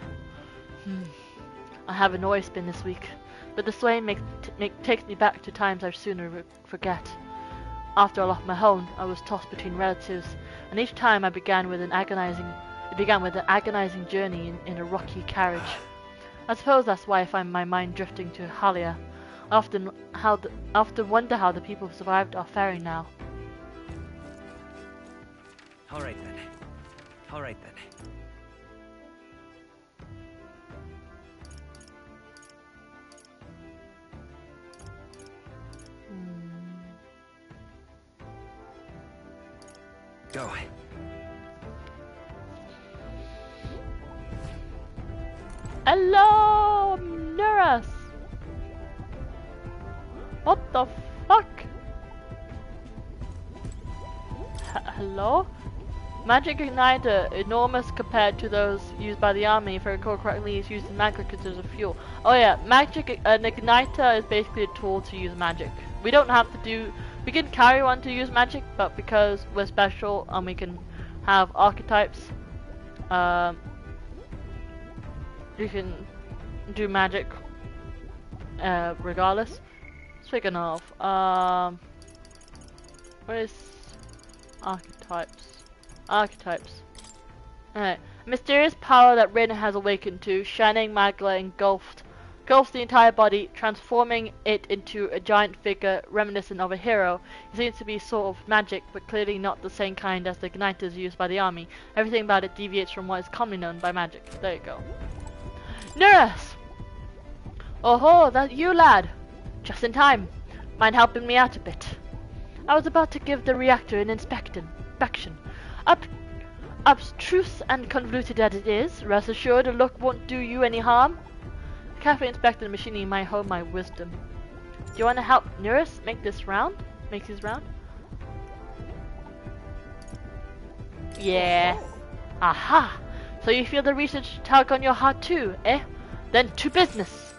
Speaker 1: I haven't always been this weak, but the swaying takes me back to times I'd sooner forget. After I lost my home, I was tossed between relatives, and each time it began with an agonizing journey in a rocky carriage. I suppose that's why I find my mind drifting to Halia. I often wonder how the people who survived are faring now.
Speaker 2: All right then. All right then. Go.
Speaker 1: Hello, Nurse. What the fuck? Hello? Magic Igniter, enormous compared to those used by the army. If I recall correctly, is used in magic because there's a fuel. Oh yeah, an Igniter is basically a tool to use magic. We don't have to do... We can carry one to use magic, but because we're special and we can have archetypes, you can do magic regardless. Speaking of, what is archetypes? Archetypes. Alright. Mysterious power that Rin has awakened to, shining magla engulfs the entire body, transforming it into a giant figure reminiscent of a hero. It seems to be sort of magic, but clearly not the same kind as the igniters used by the army. Everything about it deviates from what is commonly known by magic. There you go. Nurse! Oh-ho, that you, lad! Just in time. Mind helping me out a bit? I was about to give the reactor an inspection. Abstruse and convoluted as it is, rest assured a look won't do you any harm. Carefully inspecting the machinery might hold my wisdom. Do you want to help Nurse make this round? Make this round? Yeah. Aha! So you feel the research tug on your heart too, eh? Then to business!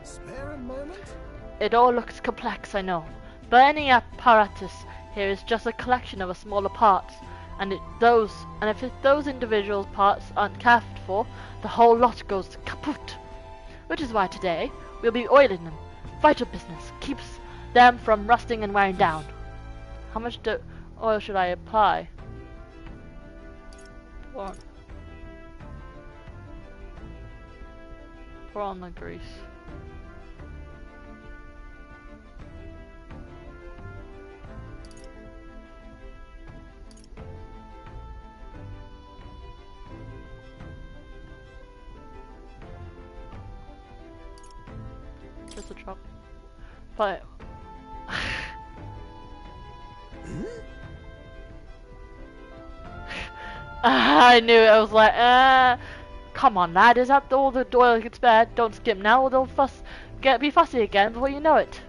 Speaker 2: Spare a moment?
Speaker 1: It all looks complex, I know. But any apparatus here is just a collection of smaller parts. And if those individual parts aren't cared for, the whole lot goes kaput. Which is why today, we'll be oiling them. Vital business. Keeps them from rusting and wearing down. How much oil should I apply? Pour on the grease. Just a drop. But I knew it. I was like, come on, lad. Is that all the oil gets bad? Don't skip now, or they'll be fussy again before you know it.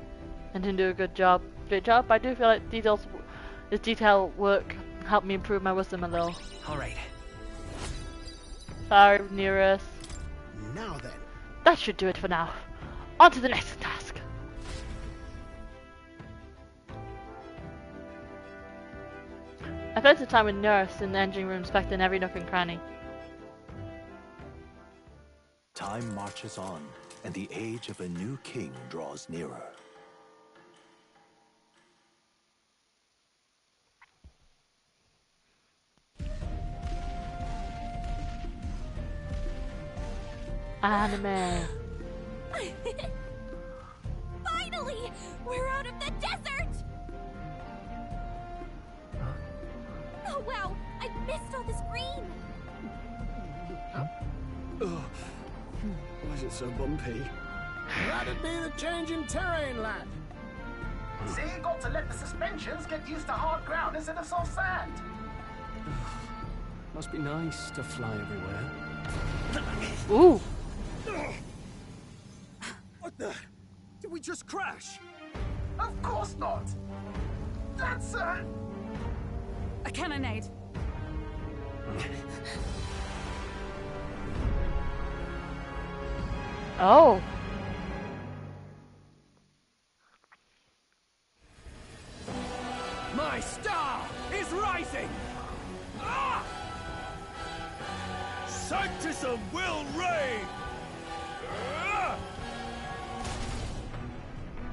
Speaker 1: And didn't do a good job. Great job. I do feel like this detail work helped me improve my wisdom a little.
Speaker 2: All right.
Speaker 1: Sorry, Nearest.
Speaker 7: Now then.
Speaker 1: That should do it for now. On to the next task. I spent some time with Nurse in the engine room inspecting every nook and cranny.
Speaker 4: Time marches on, and the age of a new king draws nearer.
Speaker 1: Anime.
Speaker 3: Finally! We're out of the desert! Oh wow! I missed all this green!
Speaker 7: Why is it so bumpy? That'd be the change in terrain, lad.
Speaker 5: See, you got to let the suspensions get used to hard ground instead of soft sand.
Speaker 7: Must be nice to fly everywhere.
Speaker 1: Ooh.
Speaker 7: What the? Did we just crash?
Speaker 5: Of course not. That's
Speaker 6: A cannonade.
Speaker 1: Oh.
Speaker 7: My star is rising! Ah! Sanctism will reign! Ah!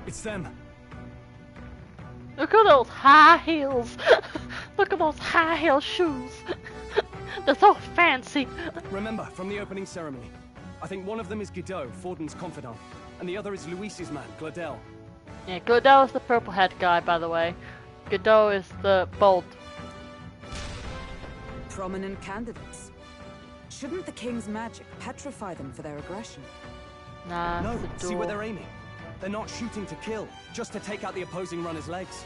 Speaker 7: It's them.
Speaker 1: Look at those high heels. Look at those high heel shoes. They're so fancy.
Speaker 7: Remember, from the opening ceremony, I think one of them is Godot, Forden's confidant, and the other is Luis's man, Gladel.
Speaker 1: Yeah, Godot is the purple head guy, by the way. Godot is the bold.
Speaker 6: Prominent candidates. Shouldn't the king's magic petrify them for their aggression?
Speaker 1: Nah,
Speaker 7: No,
Speaker 1: it's a
Speaker 7: see where
Speaker 1: duel.
Speaker 7: they're aiming. They're not shooting to kill, just to take out the opposing runner's legs.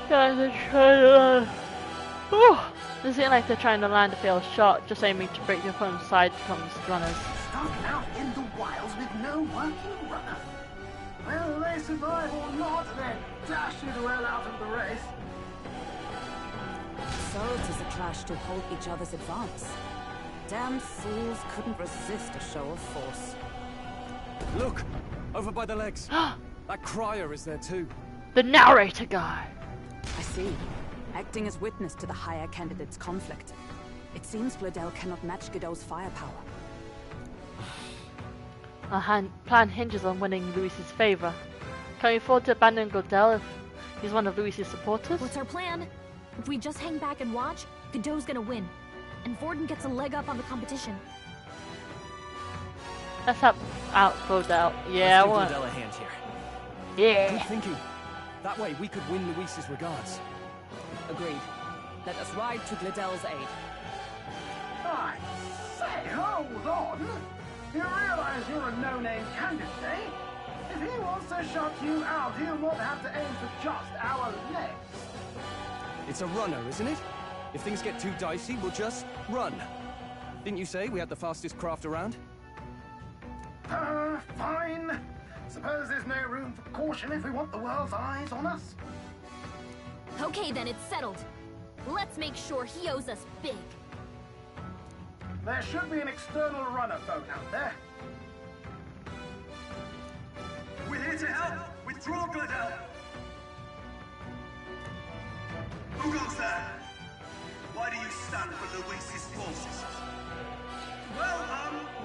Speaker 1: Guys, they're trying to oh, they seem like they're trying to land a failed shot, just aiming to break the opponent's side comes runners.
Speaker 5: starting out in the wilds with no working runner. Whether they survive or not, they're dashing well out of the race.
Speaker 6: So it is a clash to halt each other's advance. Damn fools couldn't resist a show of force.
Speaker 7: Look! Over by the legs. That crier is there too.
Speaker 1: The narrator guy.
Speaker 6: I see. Acting as witness to the higher candidate's conflict. It seems Gladel cannot match Godot's firepower.
Speaker 1: Our plan hinges on winning Luis's favor. Can we afford to abandon Godel if he's one of Luis's supporters?
Speaker 3: What's our plan? If we just hang back and watch, Godot's gonna win. And Vorden gets a leg up on the competition.
Speaker 1: Let's help out Godel. Yeah, I
Speaker 2: Let's
Speaker 1: want.
Speaker 2: give Gladel a hand here.
Speaker 1: Yeah.
Speaker 7: Good thinking. That way we could win Luis's regards.
Speaker 6: Agreed. Let us ride to Gladel's aid.
Speaker 5: I say, hold on. You realize you're a no-name candidate, eh? If he wants to shut you out, he'll not have to aim for just our legs.
Speaker 7: It's a runner, isn't it? If things get too dicey, we'll just run. Didn't you say we had the fastest craft around?
Speaker 5: Fine. Suppose there's no room for caution if we want the world's eyes on us.
Speaker 3: Okay then, it's settled. Let's make sure he owes us big.
Speaker 5: There should be an external runner boat out there.
Speaker 8: We're here to help! Withdraw, Gladel! Who goes there? Why do you stand for Luis's forces? Well,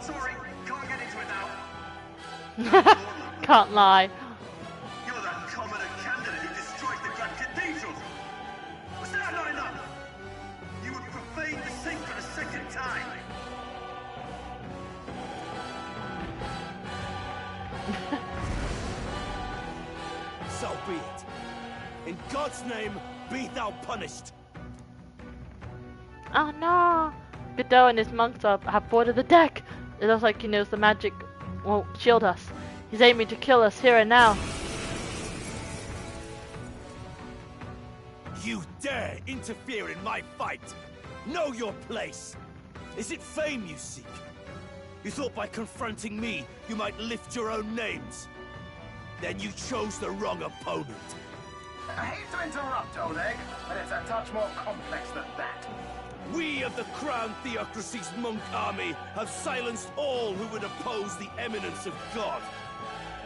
Speaker 8: sorry, can't get into it now.
Speaker 1: Can't lie.
Speaker 8: You're that commoner candidate who destroyed the Grand Cathedral! Was that not enough? You would profane the sacred a second time!
Speaker 7: So be it. In God's name, be thou punished.
Speaker 1: Oh no! Godot and his monks have boarded the deck. It looks like he knows the magic won't shield us. He's aiming to kill us here and now.
Speaker 9: you dare interfere in my fight? Know your place! Is it fame you seek? You thought by confronting me, you might lift your own names? Then you chose the wrong opponent.
Speaker 5: I hate to interrupt, Oleg, but it's a touch more complex than that.
Speaker 9: We of the Crown Theocracy's monk army have silenced all who would oppose the eminence of God.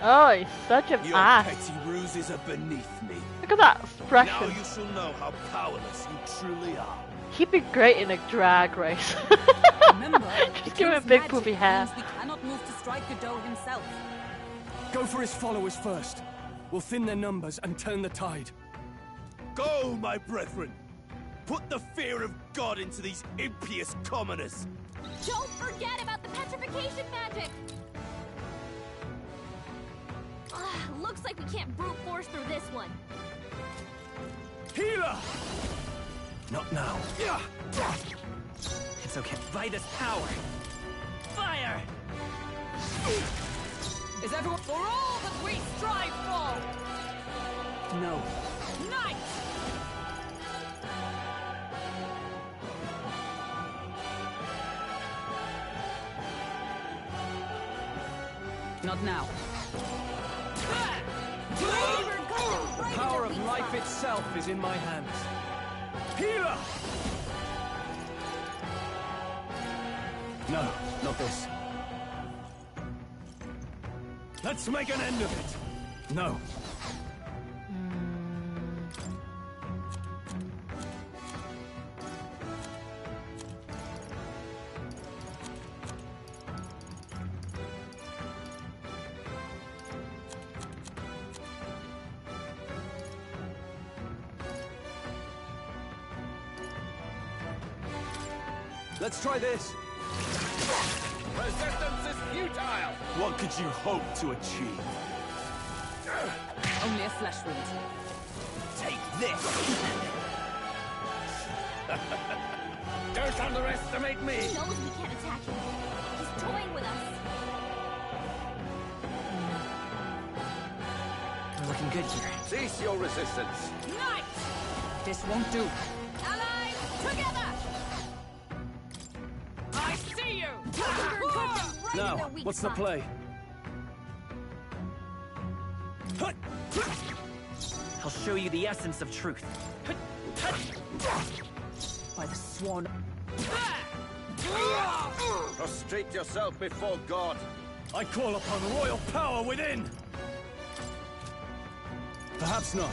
Speaker 1: Oh, he's such an
Speaker 9: Your
Speaker 1: ass.
Speaker 9: petty ruses are beneath me.
Speaker 1: Look at that
Speaker 9: Now
Speaker 1: expression.
Speaker 9: you shall know how powerless you truly are.
Speaker 1: He'd be great in a drag race.
Speaker 6: Remember,
Speaker 1: Just
Speaker 6: the
Speaker 1: give him
Speaker 6: king's
Speaker 1: big
Speaker 6: magic
Speaker 1: poofy hair.
Speaker 6: means we cannot move to strike Godot himself.
Speaker 7: Go for his followers first. We'll thin their numbers and turn the tide.
Speaker 9: Go, my brethren! Put the fear of God into these impious commoners!
Speaker 3: Don't forget about the petrification magic! Looks like we can't brute force through this one.
Speaker 9: Healer!
Speaker 7: Not now.
Speaker 2: It's okay. Vitus power. Fire!
Speaker 6: Is everyone
Speaker 3: For all that we strive for!
Speaker 6: No.
Speaker 3: Night!
Speaker 6: Not now.
Speaker 7: The power of life itself is in my hands.
Speaker 9: Healer!
Speaker 7: No, not this.
Speaker 9: Let's make an end of it!
Speaker 7: No. Let's try this.
Speaker 9: Resistance is futile! What could you hope to achieve?
Speaker 6: Only a flesh wound.
Speaker 9: Take this! Don't underestimate me!
Speaker 3: He knows we can't attack him. He's toying with us.
Speaker 2: We're looking good here.
Speaker 9: Cease your resistance!
Speaker 3: Night!
Speaker 6: This won't do.
Speaker 3: Allies, together! I see you! Right
Speaker 7: Now,
Speaker 3: in their weak
Speaker 7: what's the
Speaker 3: spot.
Speaker 7: play?
Speaker 2: I'll show you the essence of truth.
Speaker 6: By the sworn.
Speaker 9: Prostrate yourself before God!
Speaker 7: I call upon royal power within! Perhaps not.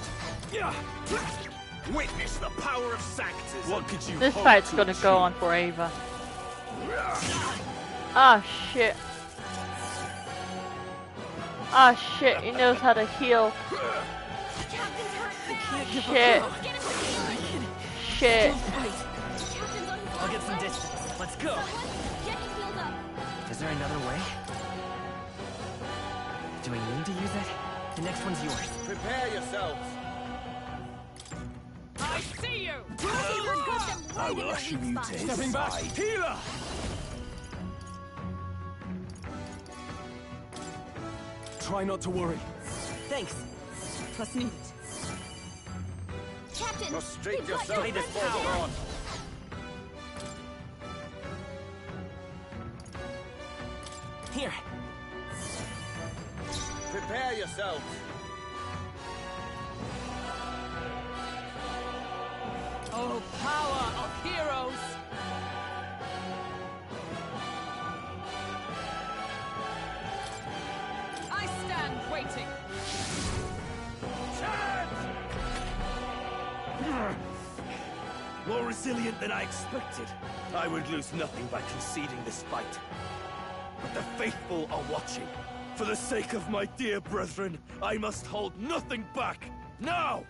Speaker 9: Witness the power of Sanctus! What could you
Speaker 1: This
Speaker 9: hope
Speaker 1: fight's
Speaker 9: to
Speaker 1: gonna
Speaker 9: achieve?
Speaker 1: go on forever. Ah shit. Ah shit, he knows how to heal.
Speaker 3: Captain's hurt bad!
Speaker 1: Shit.
Speaker 3: Get him healed!
Speaker 1: Shit.
Speaker 3: Captain's on his
Speaker 2: I'll get
Speaker 3: last
Speaker 2: some
Speaker 3: leg.
Speaker 2: distance. Let's go.
Speaker 3: Someone, get him healed up!
Speaker 2: Is there another way? Do I need to use it? The next one's yours.
Speaker 9: Prepare yourselves!
Speaker 3: I see you! Caesar got them right
Speaker 9: I
Speaker 3: in
Speaker 9: will
Speaker 3: their
Speaker 9: usher
Speaker 3: weak
Speaker 9: you
Speaker 3: spot.
Speaker 9: to his
Speaker 7: Stepping back.
Speaker 9: side.
Speaker 7: Healer! Try not to worry.
Speaker 2: Thanks.
Speaker 6: Plus needed.
Speaker 3: Captain,
Speaker 9: Prostrate
Speaker 3: they've got
Speaker 9: yourself
Speaker 3: your
Speaker 9: before
Speaker 3: defenses
Speaker 9: God!
Speaker 3: down.
Speaker 2: Here.
Speaker 9: Prepare yourselves!
Speaker 6: Oh, power of heroes! I stand waiting.
Speaker 9: More resilient than I expected. I would lose nothing by conceding this fight. But the faithful are watching. For the sake of my dear brethren, I must hold nothing back. Now!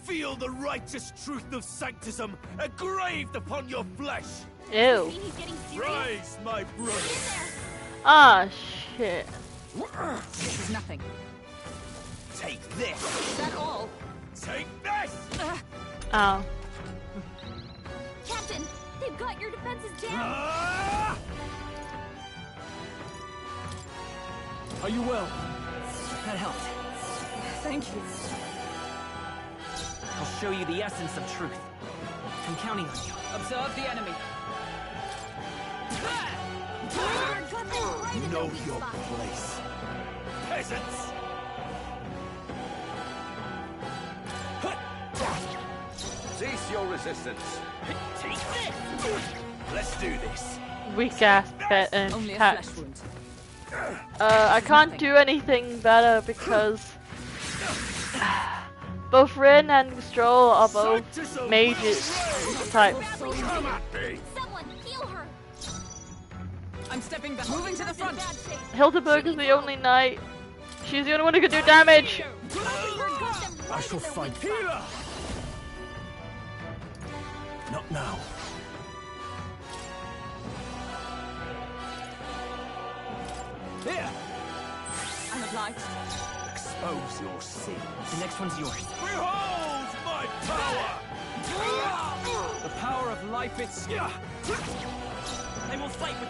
Speaker 9: Feel the righteous truth of Sanctism engraved upon your flesh!
Speaker 1: Ew.
Speaker 3: See, he's getting serious.
Speaker 9: Rise, my brother!
Speaker 3: In there.
Speaker 1: Ah shit.
Speaker 6: This is nothing.
Speaker 9: Take this!
Speaker 6: Is that all?
Speaker 9: Take this!
Speaker 1: Ow.
Speaker 3: Captain, they've got your defenses down.
Speaker 9: Ah!
Speaker 7: Are you well?
Speaker 2: That helped.
Speaker 6: Thank you.
Speaker 2: I'll show you the essence of truth. I'm counting on you.
Speaker 6: Observe the enemy.
Speaker 9: Know your place. Peasants! Cease your resistance. Take this! Let's do this.
Speaker 1: Weak ass pet and
Speaker 6: Only a
Speaker 1: cat.
Speaker 6: flesh wound.
Speaker 1: I can't do anything better because both Rin and Stroll are both mages type.
Speaker 9: Come at me!
Speaker 3: Someone heal her.
Speaker 6: I'm stepping back. Moving to the front.
Speaker 1: Hildeberg is the only knight. She's the only one who can do damage.
Speaker 7: I shall fight.
Speaker 9: Healer!
Speaker 7: Not now.
Speaker 9: Here!
Speaker 6: I'm obliged.
Speaker 9: Expose your sins.
Speaker 2: The next one's yours.
Speaker 9: Behold my power!
Speaker 7: The power of life itself.
Speaker 2: I will fight with...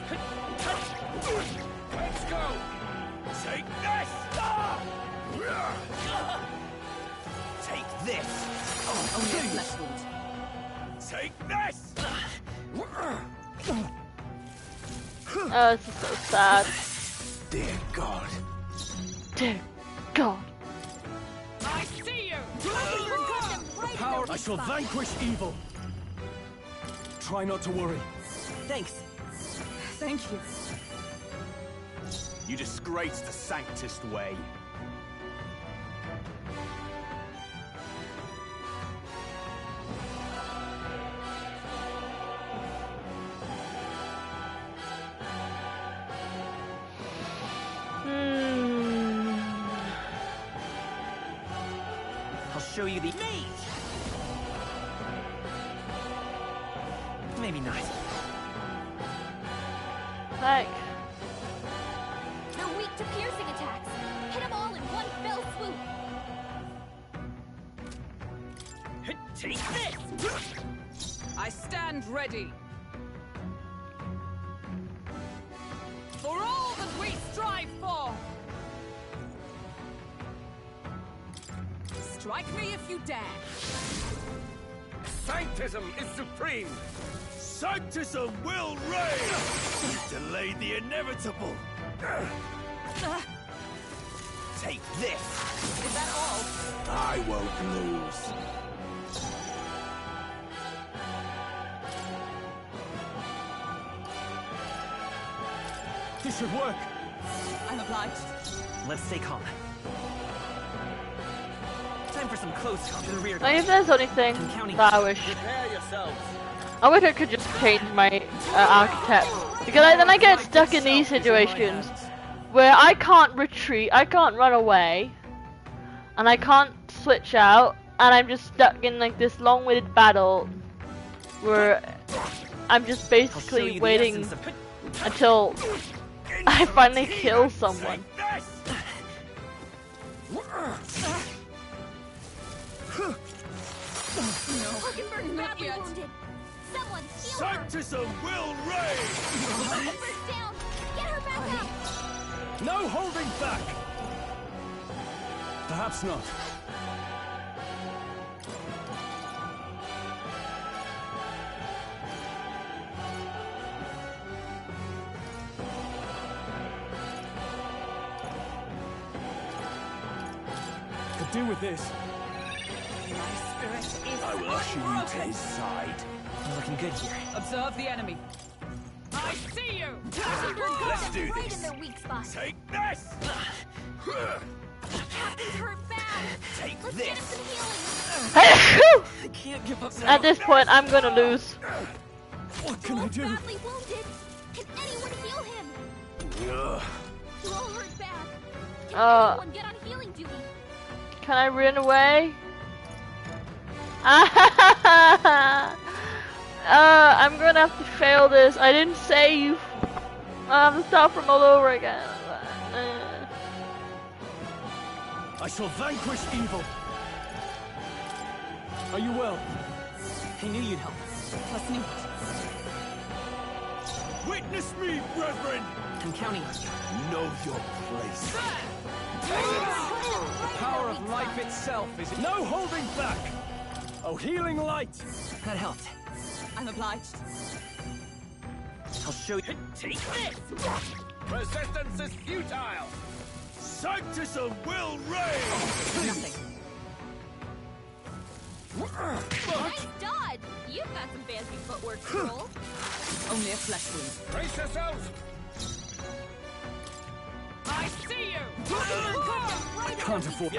Speaker 9: Let's go! Take this! Take this!
Speaker 6: Only a flesh wound.
Speaker 9: Take this!
Speaker 1: Oh, this is so sad.
Speaker 9: Dear God.
Speaker 1: Dear God.
Speaker 6: I see you!
Speaker 7: The power. I shall vanquish evil. Try not to worry.
Speaker 2: Thanks.
Speaker 6: Thank you.
Speaker 9: You disgrace the Sanctist way.
Speaker 2: I'll show you the... Mage! Maybe not.
Speaker 1: Like,
Speaker 3: They're weak to piercing attacks. Hit them all in one fell swoop.
Speaker 2: Take this!
Speaker 6: I stand ready. For all that we strive for. Strike me if you dare.
Speaker 9: Sanctism is supreme! Sanctism will reign! Delay the inevitable! Take this!
Speaker 6: Is that all?
Speaker 9: I won't lose.
Speaker 7: This should work.
Speaker 6: I'm obliged.
Speaker 2: Let's stay calm. Time for some close comp to the rear
Speaker 1: like
Speaker 2: guard.
Speaker 1: if there's anything that I wish,
Speaker 9: Prepare yourselves.
Speaker 1: I wish I could just change my architect, because then I get stuck in these situations where I can't retreat, I can't run away, and I can't switch out, and I'm just stuck in like this long-winded battle where I'm just
Speaker 2: I'll show you
Speaker 1: basically
Speaker 2: the
Speaker 1: waiting
Speaker 2: essence of...
Speaker 1: until I finally kill someone.
Speaker 9: Take this!
Speaker 3: Hockenberg's badly
Speaker 6: yet.
Speaker 3: wounded. Someone heal her.
Speaker 9: Sanctism will reign!
Speaker 3: Hockenberg's down. Get her back up.
Speaker 7: No holding back. Perhaps not. Could do with this.
Speaker 6: My spirit is
Speaker 9: I will usher you to
Speaker 6: unbroken.
Speaker 9: his side.
Speaker 2: We're looking good here.
Speaker 6: Observe the enemy. I see you!
Speaker 3: Hockenberg
Speaker 9: Let's
Speaker 3: got
Speaker 9: do
Speaker 3: them right
Speaker 9: this.
Speaker 3: in their weak spot.
Speaker 9: Take this!
Speaker 3: Captain's hurt bad.
Speaker 9: Take
Speaker 3: Let's get him
Speaker 9: this!
Speaker 3: some healing.
Speaker 2: I can't give up now.
Speaker 1: At this point, I'm gonna lose.
Speaker 7: What can I
Speaker 3: Joel's
Speaker 7: do?
Speaker 3: badly wounded. Can anyone heal him?
Speaker 9: Ugh.
Speaker 3: Joel hurt bad. Can anyone get on healing duty?
Speaker 1: Can I run away? I'm gonna have to fail this. I didn't save. I have to start from all over again.
Speaker 7: I shall vanquish evil. Are you well?
Speaker 2: I knew you'd help.
Speaker 6: Listening.
Speaker 9: Witness me, brethren!
Speaker 2: I'm counting on you.
Speaker 9: Know your place.
Speaker 7: The power of life itself is no holding back. Oh, healing light!
Speaker 2: That helped.
Speaker 6: I'm obliged.
Speaker 2: I'll show you.
Speaker 9: Take this! Resistance is futile! Sanctism will reign!
Speaker 6: Nothing.
Speaker 3: Nice dodge! You've got some fancy footwork, Troll.
Speaker 6: Only a flesh wound.
Speaker 9: Brace yourselves!
Speaker 6: I see you!
Speaker 7: I can't afford.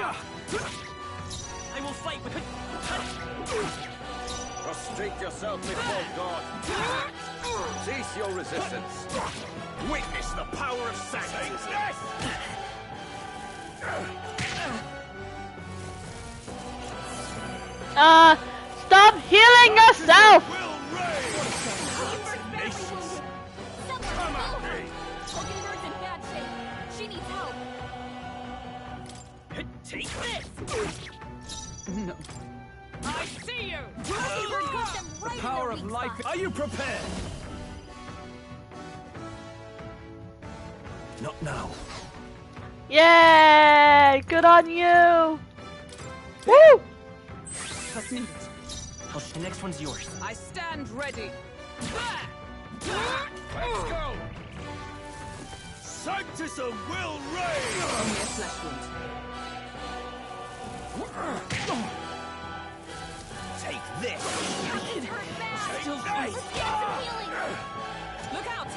Speaker 2: I will fight with it.
Speaker 9: Prostrate yourself before God. Cease your resistance. Witness the power of sanctity.
Speaker 1: Stop healing yourself!
Speaker 9: Will reign! Nations.
Speaker 3: Come on, Hulkenberg's in bad shape. She needs help.
Speaker 2: Take this!
Speaker 6: No.
Speaker 3: I see you! Hulkenberg got them right
Speaker 7: Power
Speaker 3: in
Speaker 7: of
Speaker 3: their weak
Speaker 7: life.
Speaker 3: spot.
Speaker 7: Are you prepared? Not now.
Speaker 1: Yay! Good on you! Woo!
Speaker 6: Trust me.
Speaker 2: The next one's yours.
Speaker 6: I stand ready.
Speaker 9: Let's go! Sanctism will reign!
Speaker 6: Only a flesh wound.
Speaker 2: Take this!
Speaker 3: Captain's hurt bad.
Speaker 2: Still
Speaker 3: Let's get some healing.
Speaker 6: Look out!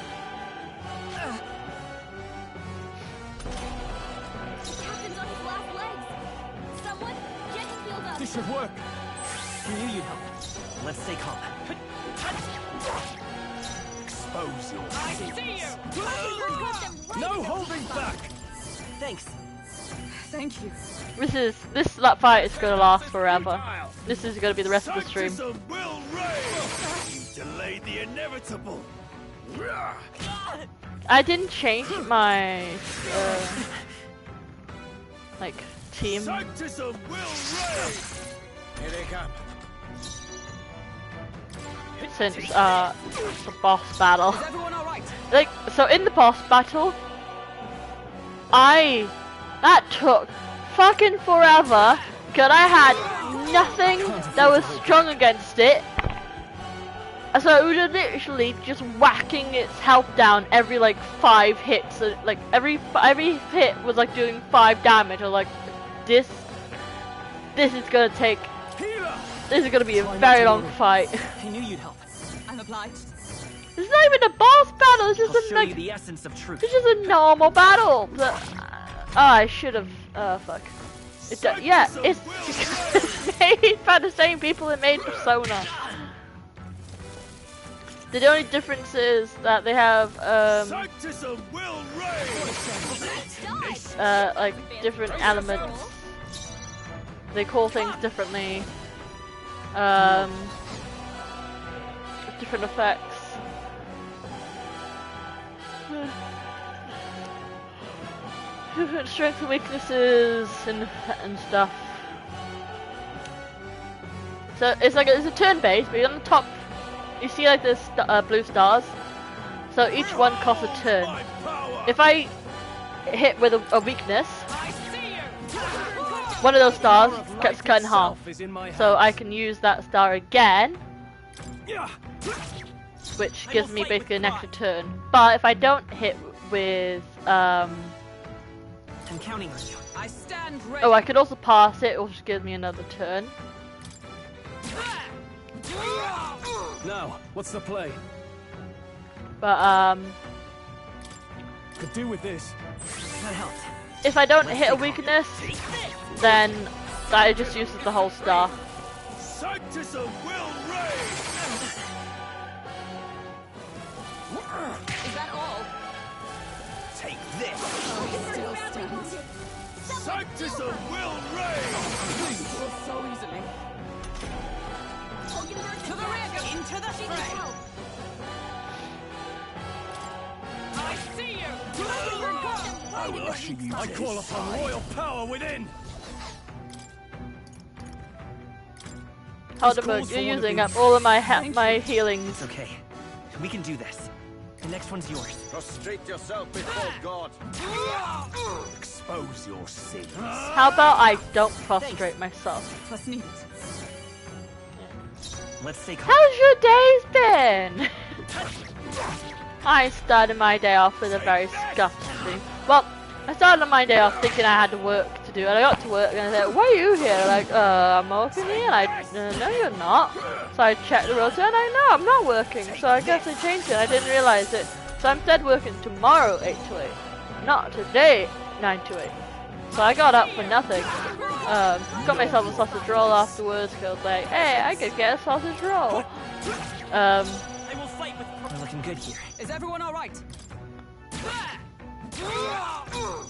Speaker 3: The captain's on his last legs. Someone get him healed up.
Speaker 7: This should work.
Speaker 2: You knew you'd help. Let's stay calm.
Speaker 9: Expose your
Speaker 6: I see you!
Speaker 3: Hulkenberg got them right
Speaker 7: No
Speaker 3: in their
Speaker 7: holding
Speaker 3: weak spot.
Speaker 7: back.
Speaker 2: Thanks.
Speaker 6: Thank you.
Speaker 1: That fight is gonna last forever. This is gonna be the rest of the stream.
Speaker 9: Sanctism will reign! You delayed the inevitable!
Speaker 1: I didn't change my like team
Speaker 9: Sanctism will reign! Here they come.
Speaker 1: since the boss battle.
Speaker 6: Is everyone alright?
Speaker 1: Like, so in the boss battle, that took fucking forever, cause I had nothing that was strong against it. So it was literally just whacking its health down every like 5 hits. So, like every hit was like doing 5 damage. I was like, this is gonna take. This is gonna be a very long fight.
Speaker 2: I knew you'd help.
Speaker 6: I'm obliged.
Speaker 1: It's not even a boss battle. It's just
Speaker 2: I'll
Speaker 1: a
Speaker 2: show
Speaker 1: like.
Speaker 2: you the essence of truth.
Speaker 1: It's just a normal battle. I should have. Fuck. Yeah, it's made by the same people that made Persona. The only difference is that they have
Speaker 9: Sanctism will reign!
Speaker 1: like different elements. They call things differently. Different effects. Strengths and weaknesses and stuff. So it's a turn based, but on the top you see like this blue stars. So each one costs a turn. If I hit with a weakness, one of those stars gets cut in half. So I can use that star again, which gives me basically an extra turn. But if I don't hit with
Speaker 2: I'm counting on you.
Speaker 6: I stand ready.
Speaker 1: oh, I could also pass it, which gives me another turn.
Speaker 7: Now, what's the play?
Speaker 1: But
Speaker 7: Could do with this.
Speaker 2: That helped.
Speaker 1: if I don't hit a weakness, then that just uses the whole star.
Speaker 9: Sanctism will reign!
Speaker 6: Is that all?
Speaker 2: Take this.
Speaker 6: Still stands.
Speaker 9: Sanctism will reign!
Speaker 6: So easily.
Speaker 3: Hulkenberg's
Speaker 6: To
Speaker 3: in
Speaker 6: the
Speaker 3: bad
Speaker 6: rear,
Speaker 3: shape.
Speaker 6: into the
Speaker 3: She needs
Speaker 6: fray.
Speaker 3: help.
Speaker 6: I see you.
Speaker 3: Hulkenberg got them
Speaker 9: I
Speaker 3: right in
Speaker 9: will
Speaker 3: their
Speaker 9: usher
Speaker 3: weak
Speaker 9: you
Speaker 3: spot.
Speaker 7: I call upon royal power within.
Speaker 1: Haldenberg, you're using up all of my healings.
Speaker 2: It's okay. We can do this. The next one's yours.
Speaker 9: Prostrate yourself before God. Expose your sins.
Speaker 1: How about I don't prostrate myself?
Speaker 6: Trust me.
Speaker 2: Let's stay calm.
Speaker 1: How's your days been? I started my day off with a very scuffed stream. Well, I started my day off thinking I had work to do, and I got to work and I said, "Why are you here?" Like, I'm working here. And no, you're not. So I checked the roster and I know I'm not working. So I guess I changed it. I didn't realize it. So I'm instead working tomorrow 8 to 8, not today 9 to 8. So I got up for nothing. Got myself a sausage roll afterwards. Cause I was like, hey, I could get a sausage roll.
Speaker 2: I will fight with. We're looking good here.
Speaker 6: Is everyone all right?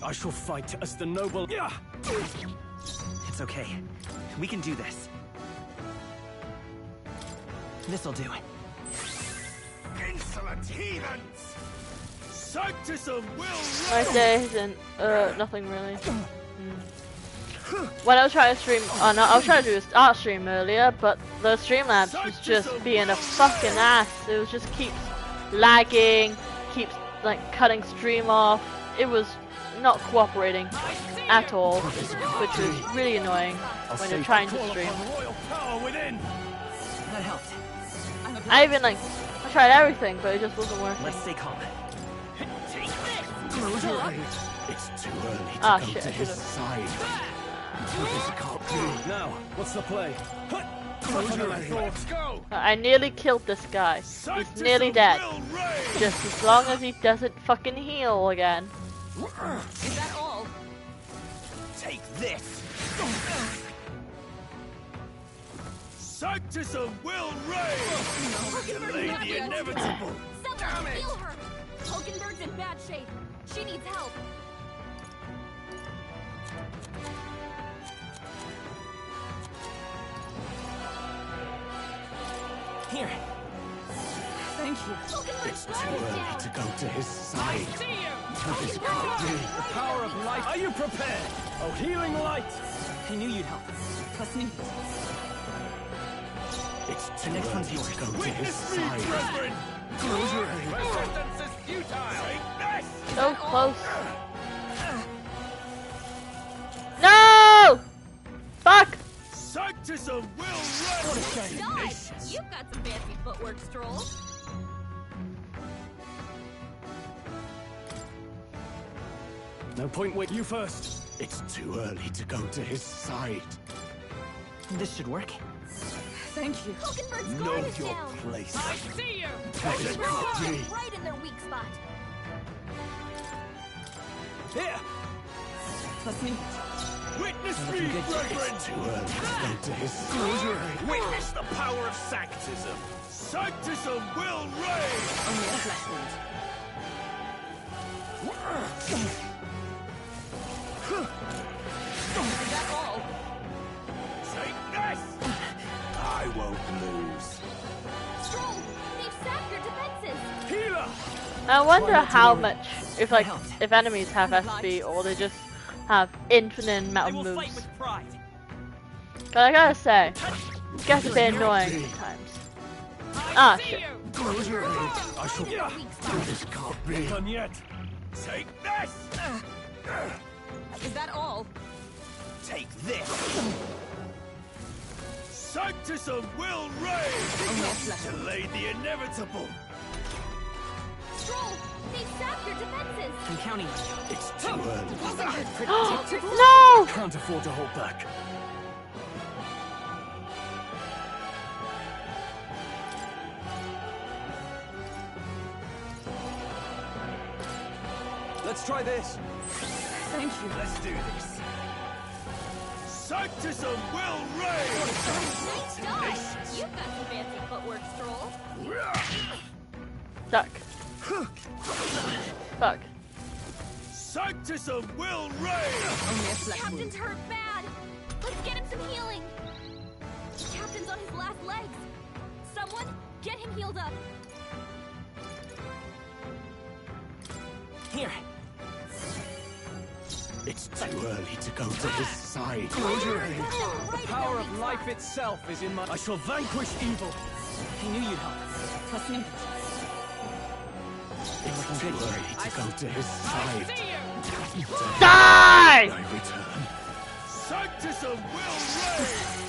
Speaker 7: I shall fight as the noble.
Speaker 2: It's okay. We can do this. This'll do.
Speaker 9: Insolent heathens! Sanctism will
Speaker 1: My day isn't nothing really. When I was trying to stream, I was trying to do a art stream earlier, but the Streamlabs was just being a fucking ass. It was just keeps lagging, keeps like cutting stream off. It was not cooperating at all, which was really annoying when you're trying to stream.
Speaker 2: That helped.
Speaker 1: I even I tried everything, but it just wasn't working.
Speaker 2: Let's stay calm.
Speaker 9: It's too early to
Speaker 1: Ah,
Speaker 9: go
Speaker 1: shit,
Speaker 9: to
Speaker 1: I
Speaker 9: his
Speaker 1: should've-
Speaker 9: side. This can't be.
Speaker 7: Now, what's the play?
Speaker 9: Let's go!
Speaker 1: I nearly killed this guy. He's nearly dead. Just as long as he doesn't fucking heal again.
Speaker 6: Is that all?
Speaker 9: Take this! Sanctism will reign! Delay the inevitable!
Speaker 3: Someone heal her! Hulkenberg's in bad shape. She needs help.
Speaker 2: Here.
Speaker 6: Thank you.
Speaker 9: It's too early to go to his side. This can't be.
Speaker 7: The power of light. Are you prepared? Oh, healing light.
Speaker 2: I knew you'd help.
Speaker 6: Trust me.
Speaker 9: It's too
Speaker 2: next one's
Speaker 9: early
Speaker 2: yours.
Speaker 9: to go to his side. Close your eyes. My sentence is futile.
Speaker 1: So close. No! Fuck!
Speaker 9: Sanctism will reign!
Speaker 3: Nice! You've got some fancy footwork, Stroll.
Speaker 7: No point wait. You first.
Speaker 9: It's too early to go to his side.
Speaker 2: This should work.
Speaker 6: Thank you.
Speaker 3: Hulkenberg's
Speaker 9: Know
Speaker 3: guard is
Speaker 9: your
Speaker 3: down.
Speaker 9: place.
Speaker 3: This can't be. Right in their weak spot.
Speaker 7: Here.
Speaker 6: Trust me.
Speaker 9: Witness
Speaker 2: Looking
Speaker 9: me,
Speaker 2: good.
Speaker 9: brethren! It's too early to go to his side. Witness the power of Sanctism. Sanctism will reign!
Speaker 6: Only a flesh wound. Is that all?
Speaker 9: Take this! I won't lose.
Speaker 3: Stroll, they've sapped your defenses.
Speaker 9: Healer!
Speaker 1: I wonder how much, if enemies have SP or they just have infinite
Speaker 2: I
Speaker 1: amount
Speaker 2: will
Speaker 1: of
Speaker 2: fight
Speaker 1: moves.
Speaker 2: with pride.
Speaker 1: But I gotta say, it gets a bit annoying sometimes. Ah, shit.
Speaker 9: Close your eyes. I shall.
Speaker 3: Their weak spot.
Speaker 9: This can't be.
Speaker 7: Done yet.
Speaker 9: Take this!
Speaker 6: Is that all?
Speaker 9: Take this! Sanctism will reign!
Speaker 6: Only a flesh wound.
Speaker 9: Delay the inevitable!
Speaker 3: Stroll, they've sapped your defenses.
Speaker 2: I'm counting on you.
Speaker 9: It's too early.
Speaker 1: No!
Speaker 7: Can't afford to hold back. Let's try this.
Speaker 6: Thank you.
Speaker 9: Let's do this. Sanctism will reign!
Speaker 3: Nice dodge. You've got some fancy footwork, Stroll.
Speaker 1: Duck. Fuck.
Speaker 9: Sanctism will reign!
Speaker 6: Only a flesh wound.
Speaker 3: Captain's hurt bad. Let's get him some healing. Captain's on his last legs. Someone, get him healed up.
Speaker 2: Here.
Speaker 9: It's too early to go to his side.
Speaker 3: Right
Speaker 7: The
Speaker 3: in
Speaker 7: power
Speaker 3: their
Speaker 7: of
Speaker 3: weak
Speaker 7: life
Speaker 3: spot.
Speaker 7: itself is in my... I shall vanquish evil.
Speaker 2: I knew you'd help.
Speaker 6: Trust me.
Speaker 9: It's too early to go to his side.
Speaker 1: Die!
Speaker 9: I return. Sanctism will reign!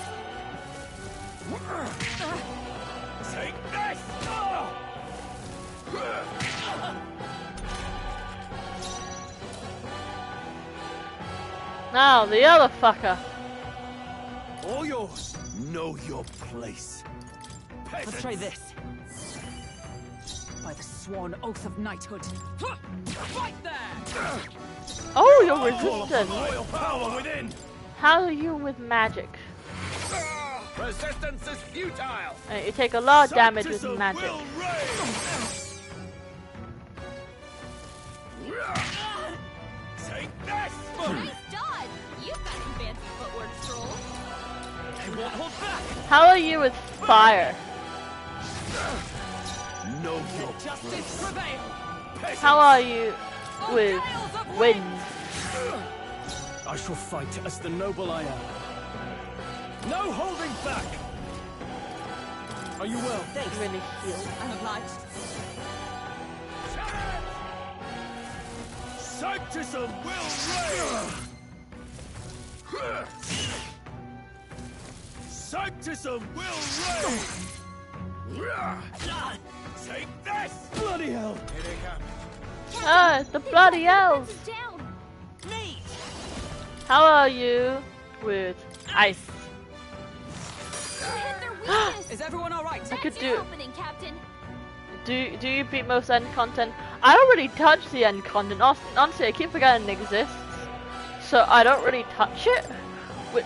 Speaker 1: Now the other fucker.
Speaker 9: All yours. Know your place. Peasants.
Speaker 6: Let's try this. By the sworn oath of knighthood. Right there!
Speaker 1: Oh, you're
Speaker 9: Call upon
Speaker 1: resistant.
Speaker 9: royal power within.
Speaker 1: How are you with magic?
Speaker 9: Resistance is futile.
Speaker 1: You take a lot of damage with
Speaker 9: Sanctism
Speaker 1: magic.
Speaker 9: will reign. Take this.
Speaker 3: Nice dodge! You've got some fancy footwork, Stroll.
Speaker 9: I won't hold back.
Speaker 1: How are you with fire?
Speaker 9: Know your
Speaker 6: Justice prevail!
Speaker 9: peasants.
Speaker 1: How are you with wind?
Speaker 7: I shall fight as the noble I am. No holding back! Are you well?
Speaker 6: Thanks.
Speaker 1: Really heal.
Speaker 6: I'm obliged.
Speaker 9: Sanctism will reign. Sanctism will reign. Take this.
Speaker 7: Bloody hell!
Speaker 9: Here they come.
Speaker 1: Ah, the bloody elves.
Speaker 3: Down.
Speaker 6: Me!
Speaker 1: How are you with ice?
Speaker 3: Hit their weakness.
Speaker 6: Is everyone alright?
Speaker 1: I could
Speaker 3: That's your
Speaker 1: do.
Speaker 3: opening, Captain.
Speaker 1: Do you beat most end content? I don't really touch the end content. Honestly, I keep forgetting it exists, so I don't really touch it.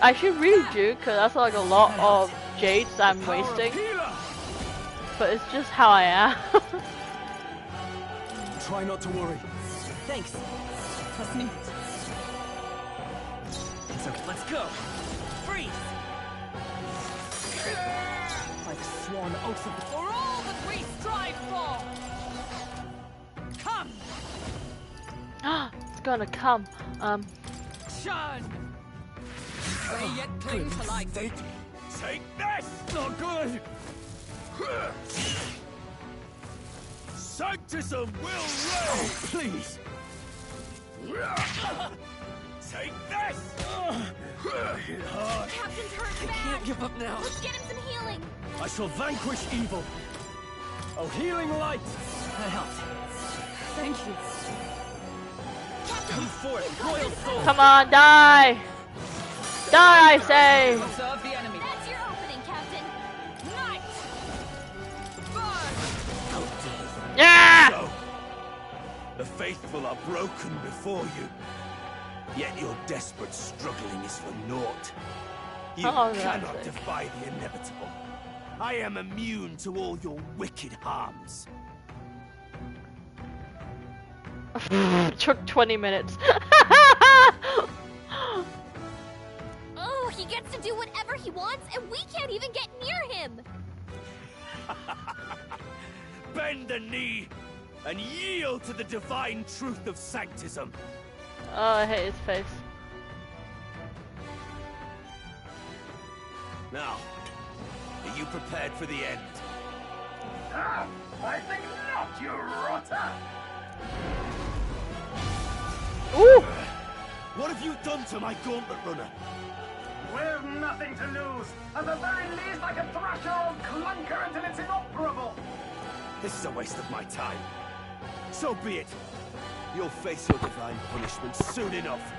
Speaker 1: I should really do, because that's like a lot of jades that I'm wasting. But it's just how I am.
Speaker 7: Try not to worry.
Speaker 6: Thanks. Trust me.
Speaker 2: It's okay. Let's go.
Speaker 6: Freeze! By the sworn oath of for all that we strive for! Come!
Speaker 1: It's gonna come.
Speaker 6: Churn! We yet cling to life.
Speaker 9: Take this.
Speaker 7: Not good!
Speaker 9: Sanctism will reign.
Speaker 7: Please!
Speaker 9: Take this. Hit hard.
Speaker 3: Captain's hurt bad.
Speaker 2: Can't give up now.
Speaker 3: Let's get him some healing.
Speaker 7: I shall vanquish evil. Oh, healing light!
Speaker 2: That helped.
Speaker 6: Thank you.
Speaker 2: Come forth, royal soul.
Speaker 1: Come on, die! Die, I say!
Speaker 6: Observe the enemy.
Speaker 3: That's your opening, Captain.
Speaker 6: Knight! Burn!
Speaker 1: Yeah!
Speaker 9: So, the faithful are broken before you. Yet your desperate struggling is for naught. You
Speaker 1: How long did that
Speaker 9: cannot
Speaker 1: take?
Speaker 9: defy the inevitable. I am immune to all your wicked harms.
Speaker 1: Took 20 minutes.
Speaker 3: Oh, he gets to do whatever he wants, and we can't even get near him.
Speaker 9: Bend the knee and yield to the divine truth of sanctism.
Speaker 1: Oh, I hate his face.
Speaker 9: Now, are you prepared for the end?
Speaker 5: Ah, I think not, you rotter!
Speaker 1: Ooh!
Speaker 9: What have you done to my gauntlet runner?
Speaker 5: We've nothing to lose. At the very least, I can thrash your old clunker until it's inoperable.
Speaker 9: This is a waste of my time. So be it. You'll face your divine punishment soon enough.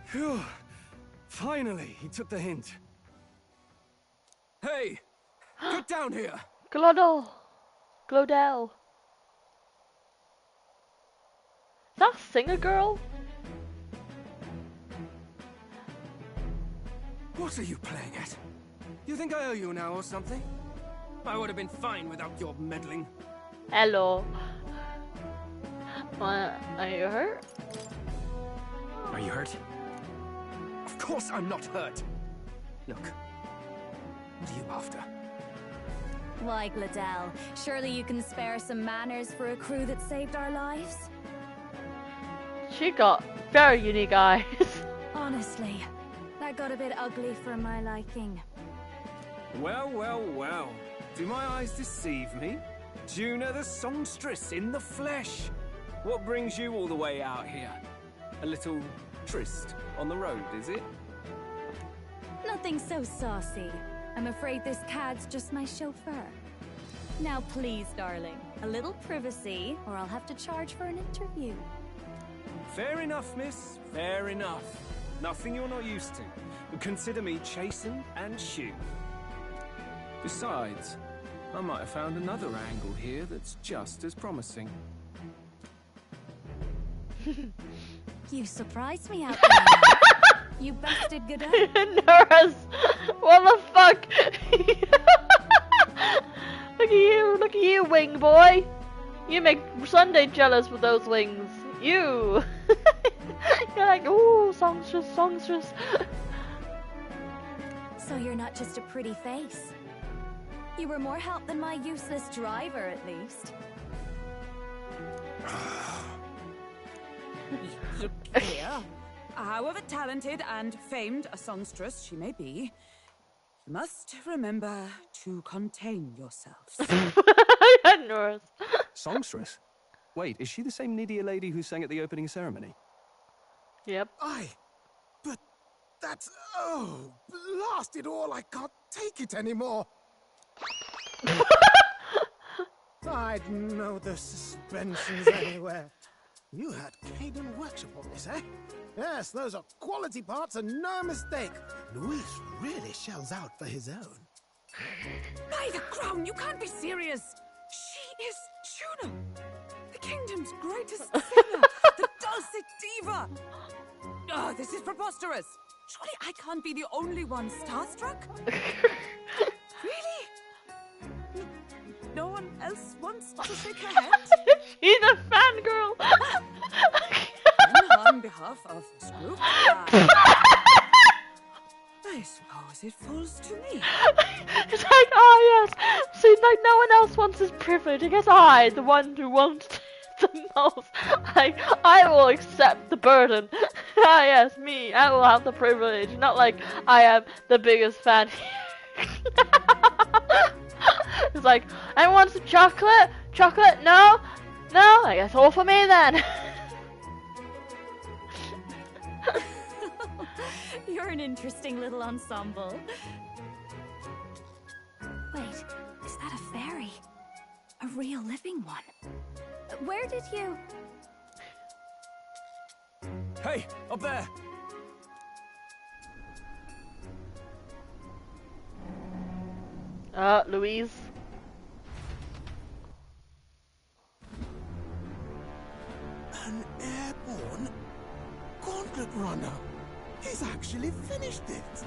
Speaker 7: Phew. Finally, he took the hint. Hey! Get down here!
Speaker 1: Glodell. Glodell. Is that singer girl?
Speaker 7: What are you playing at? You think I owe you now or something? I would have been fine without your meddling.
Speaker 1: Hello. Are you hurt?
Speaker 2: Are you hurt?
Speaker 7: Of course I'm not hurt. Look, what are you after?
Speaker 3: Why, Glodell, surely you can spare some manners for a crew that saved our lives?
Speaker 1: She got very unique eyes.
Speaker 3: Honestly, that got a bit ugly for my liking.
Speaker 7: Well, well, well. Do my eyes deceive me? Juna the songstress in the flesh. What brings you all the way out here? A little tryst on the road, is it?
Speaker 3: Nothing so saucy. I'm afraid this cad's just my chauffeur. Now please, darling, A little privacy, or I'll have to charge for an interview.
Speaker 7: Fair enough, miss. Fair enough. Nothing you're not used to. But consider me chastened and shoo. Besides, I might have found another angle here that's just as promising.
Speaker 3: You surprised me out there. You bested Godot.
Speaker 1: Nurse! What the fuck? Look at you, wing boy! You make Sunday jealous with those wings. You! You're like, ooh, songstress, songstress.
Speaker 3: So you're not just a pretty face. You were more help than my useless driver, at least.
Speaker 6: Look here. However talented and famed a songstress she may be, you must remember to contain yourselves.
Speaker 1: Nurse.
Speaker 10: Songstress? Wait, is she the same Nidia lady who sang at the opening ceremony?
Speaker 1: Yep.
Speaker 5: Aye, but that's... oh, blast it all, I can't take it anymore. I'd know the suspensions anywhere. You had Caden workshop on this, eh? Yes, those are quality parts and no mistake. Luis really shells out for his own.
Speaker 6: By the crown, you can't be serious! She is Juno, the kingdom's greatest singer, the dulcet diva! Oh, this is preposterous! Surely I can't be the only one starstruck? Really? No one else wants to shake her hand?
Speaker 1: She's a fangirl!
Speaker 6: On behalf of this group, I suppose it falls to me.
Speaker 1: It's like, oh yes, seems like no one else wants this privilege. I guess I, the one who wants it the most, I will accept the burden. Ah yes, me, I will have the privilege. Not like I am the biggest fan here. It's like, anyone wants some chocolate? Chocolate? No? No? I guess all for me then.
Speaker 3: You're an interesting little ensemble. Wait, is that a fairy? A real living one? Where did you...
Speaker 7: Hey, up there!
Speaker 1: Louise.
Speaker 5: An airborne gauntlet runner. He's actually finished it.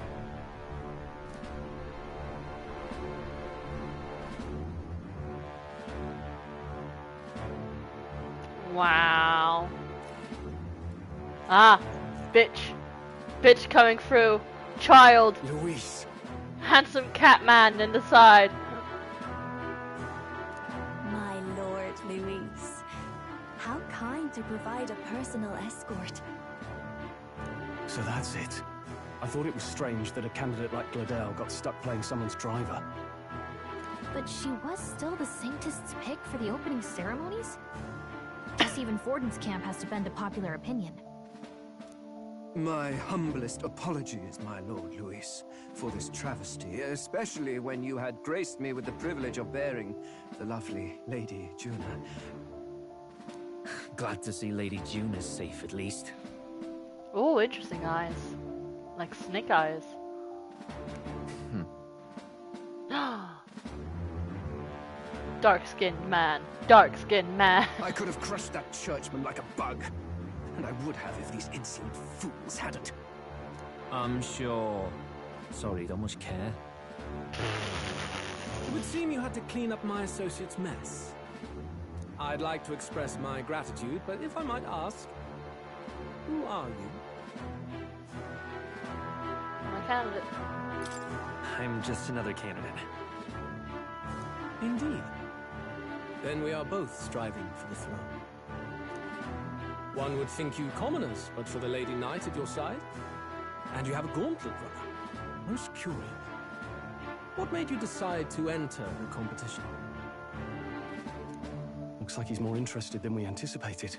Speaker 1: Wow. Ah, bitch. Bitch coming through. Child.
Speaker 5: Luis.
Speaker 1: Handsome cat man in the side.
Speaker 3: My lord, Luis. How kind to provide a personal escort.
Speaker 10: So that's it. I thought it was strange that a candidate like Gladell got stuck playing someone's driver.
Speaker 3: But she was still the saintest's pick for the opening ceremonies? Guess even Forden's camp has to bend to popular opinion.
Speaker 11: My humblest apologies, my lord Luis, for this travesty, especially when you had graced me with the privilege of bearing the lovely Lady Juna.
Speaker 2: Glad to see Lady June is safe, at least.
Speaker 1: Oh, interesting eyes. Like snake eyes. Dark-skinned man. Dark-skinned man.
Speaker 11: I could have crushed that churchman like a bug. And I would have if these insolent fools hadn't.
Speaker 2: I'm sure. Sorry, don't much care.
Speaker 7: It would seem you had to clean up my associate's mess. I'd like to express my gratitude, but if I might ask, who are you?
Speaker 1: My candidate.
Speaker 2: I'm just another candidate.
Speaker 7: Indeed. Then we are both striving for the throne. One would think you commoners, but for the Lady Knight at your side. And you have a gauntlet runner. Most curious. What made you decide to enter the competition?
Speaker 10: Looks like he's more interested than we anticipated.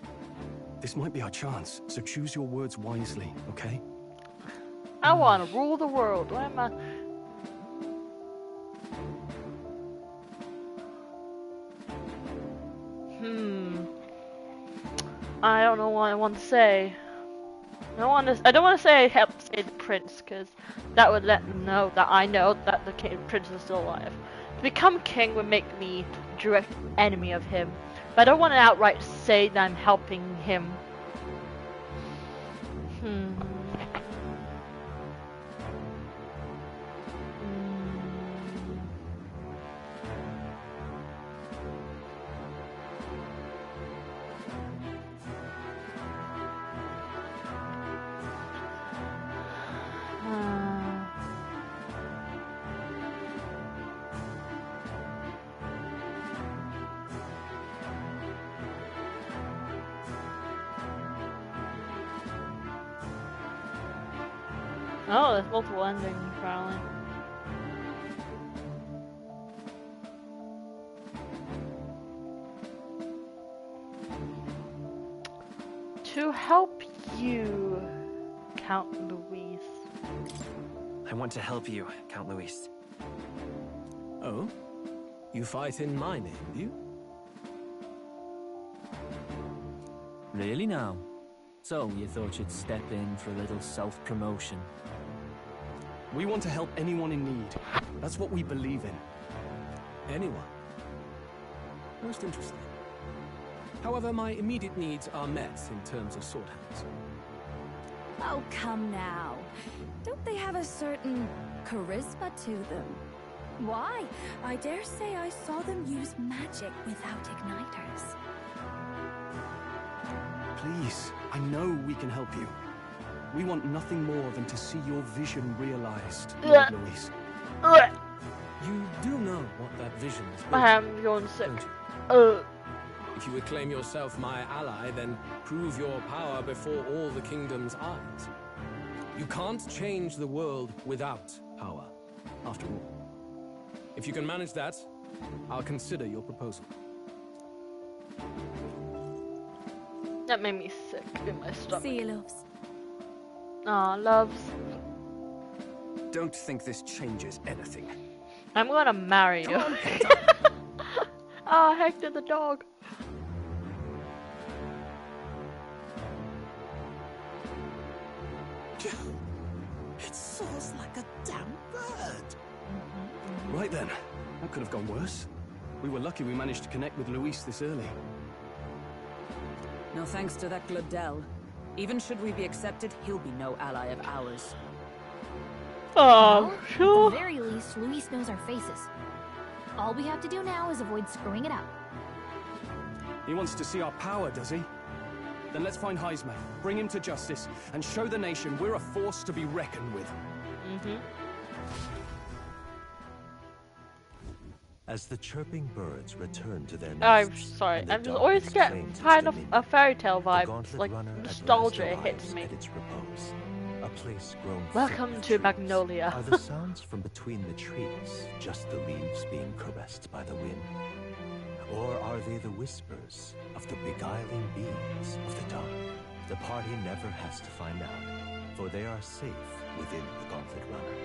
Speaker 10: This might be our chance, so choose your words wisely, okay?
Speaker 1: I want to rule the world. Why am I... I don't know what I want to say. I don't want to say I helped save the prince, because that would let them know that I know that the prince is still alive. To become king would make me direct enemy of him, but I don't want to outright say that I'm helping him. Oh, there's multiple endings, apparently. To help you, Count Luis.
Speaker 2: I want to help you, Count Luis.
Speaker 10: Oh? You fight in my name, do you?
Speaker 2: Really now? So, you thought you'd step in for a little self-promotion?
Speaker 10: We want to help anyone in need. That's what we believe in. Anyone. Most interesting. However, my immediate needs are met in terms of sword hands.
Speaker 6: Oh, come now. Don't they have a certain charisma to them? Why? I dare say I saw them use magic without igniters.
Speaker 10: Please, I know we can help you. We want nothing more than to see your vision realized, Lord Luis. You do know what that vision is.
Speaker 1: I am going sick.
Speaker 10: If you acclaim yourself my ally, then prove your power before all the kingdom's eyes. You can't change the world without power, after all. If you can manage that, I'll consider your proposal.
Speaker 1: That made me sick in my stomach.
Speaker 6: See you, loves.
Speaker 1: Aw, loves.
Speaker 11: Don't think this changes anything.
Speaker 1: I'm gonna marry you. Ah, Hector the dog.
Speaker 9: It soars like a damn bird.
Speaker 10: Right then, that could have gone worse. We were lucky we managed to connect with Luis this early.
Speaker 6: No thanks to that Gladel. Even should we be accepted, he'll be no ally of ours.
Speaker 1: Oh,
Speaker 3: Well,
Speaker 1: sure.
Speaker 3: at the very least, Luis knows our faces. All we have to do now is avoid screwing it up.
Speaker 10: He wants to see our power, does he? Then let's find Heisman, bring him to justice, and show the nation we're a force to be reckoned with.
Speaker 4: As the chirping birds return to their
Speaker 1: I'm
Speaker 4: nests,
Speaker 1: sorry,
Speaker 4: and the
Speaker 1: I'm just always
Speaker 4: darkness
Speaker 1: get
Speaker 4: claims its
Speaker 1: kind of
Speaker 4: dominion,
Speaker 1: a fairy tale
Speaker 4: the
Speaker 1: vibe,
Speaker 4: gauntlet
Speaker 1: like
Speaker 4: runner
Speaker 1: nostalgia
Speaker 4: adrenaline
Speaker 1: hits
Speaker 4: lives
Speaker 1: me.
Speaker 4: at its repose, a place grown
Speaker 1: Welcome
Speaker 4: thick with
Speaker 1: to
Speaker 4: trees.
Speaker 1: Magnolia.
Speaker 4: Are the sounds from between the trees just the leaves being caressed by the wind? Or are they the whispers of the beguiling beings of the dark? The party never has to find out, for they are safe within the Gauntlet Runner.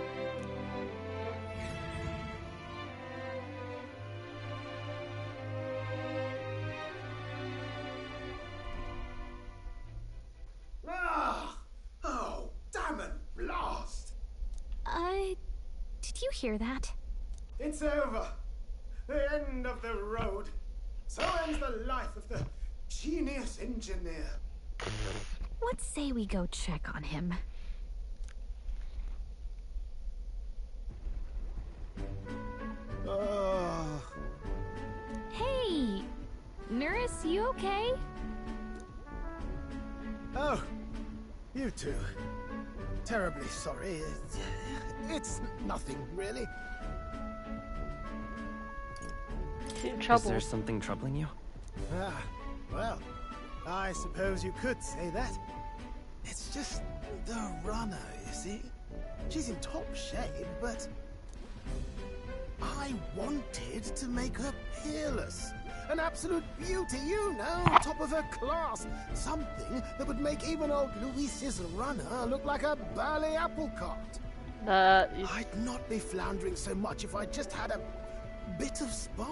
Speaker 5: Oh, damn it, blast!
Speaker 3: Did you hear that?
Speaker 5: It's over. The end of the road. So ends the life of the genius engineer.
Speaker 3: Let's say we go check on him. Hey! Nurse, you okay?
Speaker 5: Oh, you two. Terribly sorry. It's nothing, really.
Speaker 1: In
Speaker 2: Is
Speaker 1: trouble.
Speaker 2: there something troubling you?
Speaker 5: Ah, well, I suppose you could say that. It's just the runner, you see? She's in top shape, but I wanted to make her peerless. An absolute beauty, you know, top of her class. Something that would make even old Luis's runner look like a bally apple cart. I'd not be floundering so much if I just had a bit of spark.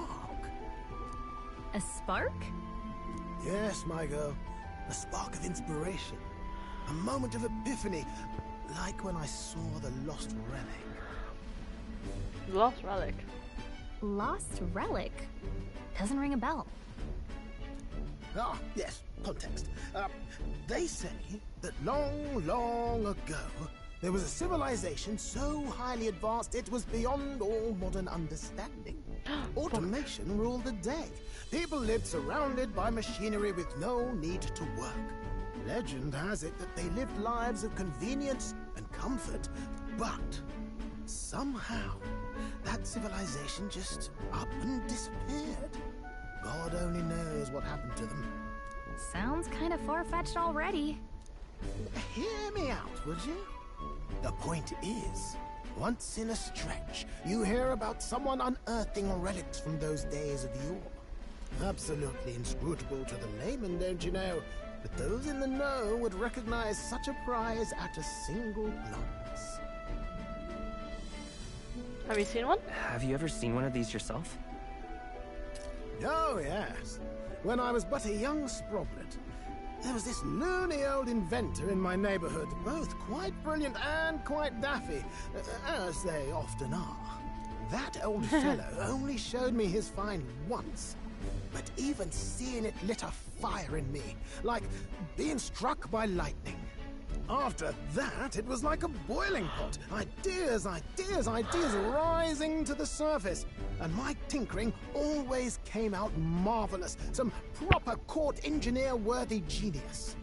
Speaker 3: A spark?
Speaker 5: Yes, my girl.
Speaker 12: A spark of inspiration. A moment of epiphany. Like when I saw the lost relic.
Speaker 1: Lost relic?
Speaker 3: Lost relic? Doesn't ring a bell.
Speaker 12: Ah, yes, context. They say that long, long ago, there was a civilization so highly advanced it was beyond all modern understanding. Automation ruled the day. People lived surrounded by machinery with no need to work. Legend has it that they lived lives of convenience and comfort, but somehow that civilization just up and disappeared. God only knows what happened to them.
Speaker 3: Sounds kind of far-fetched already.
Speaker 12: Hear me out, would you? The point is, once in a stretch, you hear about someone unearthing relics from those days of yore. Absolutely inscrutable to the layman, don't you know? But those in the know would recognize such a prize at a single glance.
Speaker 1: Have you seen one?
Speaker 13: Have you ever seen one of these yourself?
Speaker 12: Oh, yes. When I was but a young sproblet, there was this loony old inventor in my neighborhood, both quite brilliant and quite daffy, as they often are. That old fellow only showed me his find once, but even seeing it lit a fire in me, like being struck by lightning. After that, it was like a boiling pot. Ideas, ideas, ideas rising to the surface. And my tinkering always came out marvelous. Some proper court engineer-worthy genius.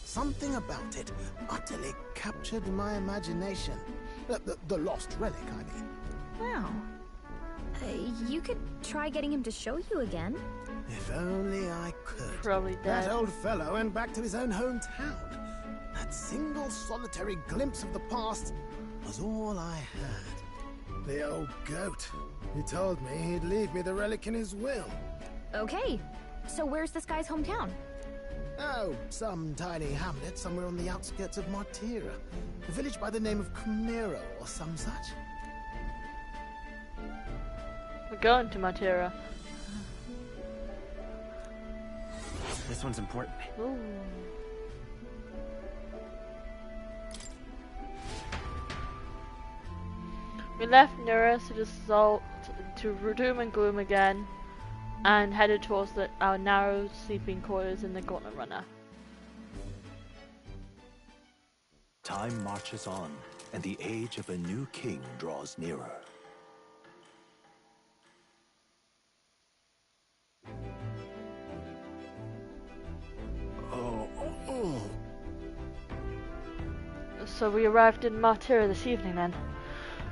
Speaker 12: Something about it utterly captured my imagination. The lost relic, I mean.
Speaker 3: Wow. You could try getting him to show you again.
Speaker 12: If only I could.
Speaker 1: Probably dead.
Speaker 12: That old fellow went back to his own hometown. That single solitary glimpse of the past was all I had. The old goat. He told me he'd leave me the relic in his will.
Speaker 3: Okay, so where's this guy's hometown?
Speaker 12: Oh, some tiny hamlet somewhere on the outskirts of Martira. A village by the name of Camero or some such.
Speaker 1: We're going to Matera.
Speaker 13: This one's important.
Speaker 1: Ooh. We left Nura to dissolve to doom and gloom again, and headed towards our narrow sleeping quarters in the Gauntlet Runner.
Speaker 4: Time marches on, and the age of a new king draws nearer.
Speaker 1: So we arrived in Martira this evening then.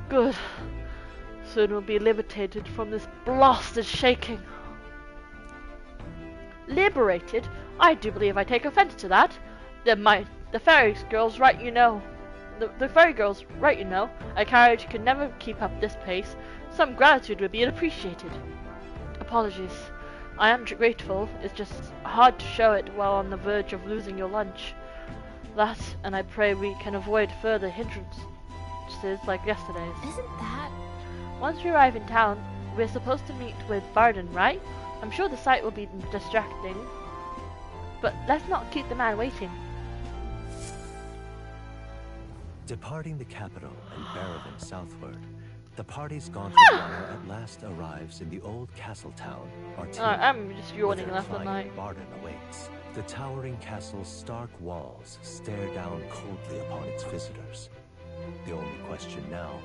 Speaker 1: Good. Soon we'll be liberated from this blasted shaking. Liberated? I do believe I take offense to that. The fairy girls right you know. The fairy girls right you know. A carriage could never keep up this pace. Some gratitude would be appreciated. Apologies. I am grateful. It's just hard to show it while on the verge of losing your lunch. That, and I pray we can avoid further hindrances like yesterday's.
Speaker 3: Isn't that...
Speaker 1: Once we arrive in town, we're supposed to meet with Varden, right? I'm sure the sight will be distracting, but let's not keep the man waiting.
Speaker 4: Departing the capital and Barrowin southward, the party's gauntlet runner at last arrives in the old castle town, Martira,
Speaker 1: I'm just yawning
Speaker 4: where
Speaker 1: left and
Speaker 4: flying
Speaker 1: right.
Speaker 4: Varden awaits. The towering castle's stark walls stare down coldly upon its visitors. The only question now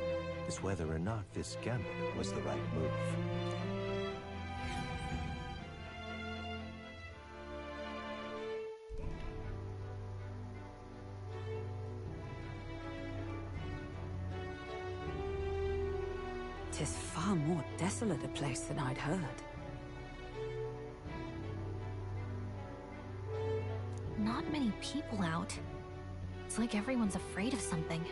Speaker 4: is whether or not this gambit was the right move.
Speaker 6: Tis far more desolate a place than I'd heard.
Speaker 3: Not many people out. It's like everyone's afraid of something.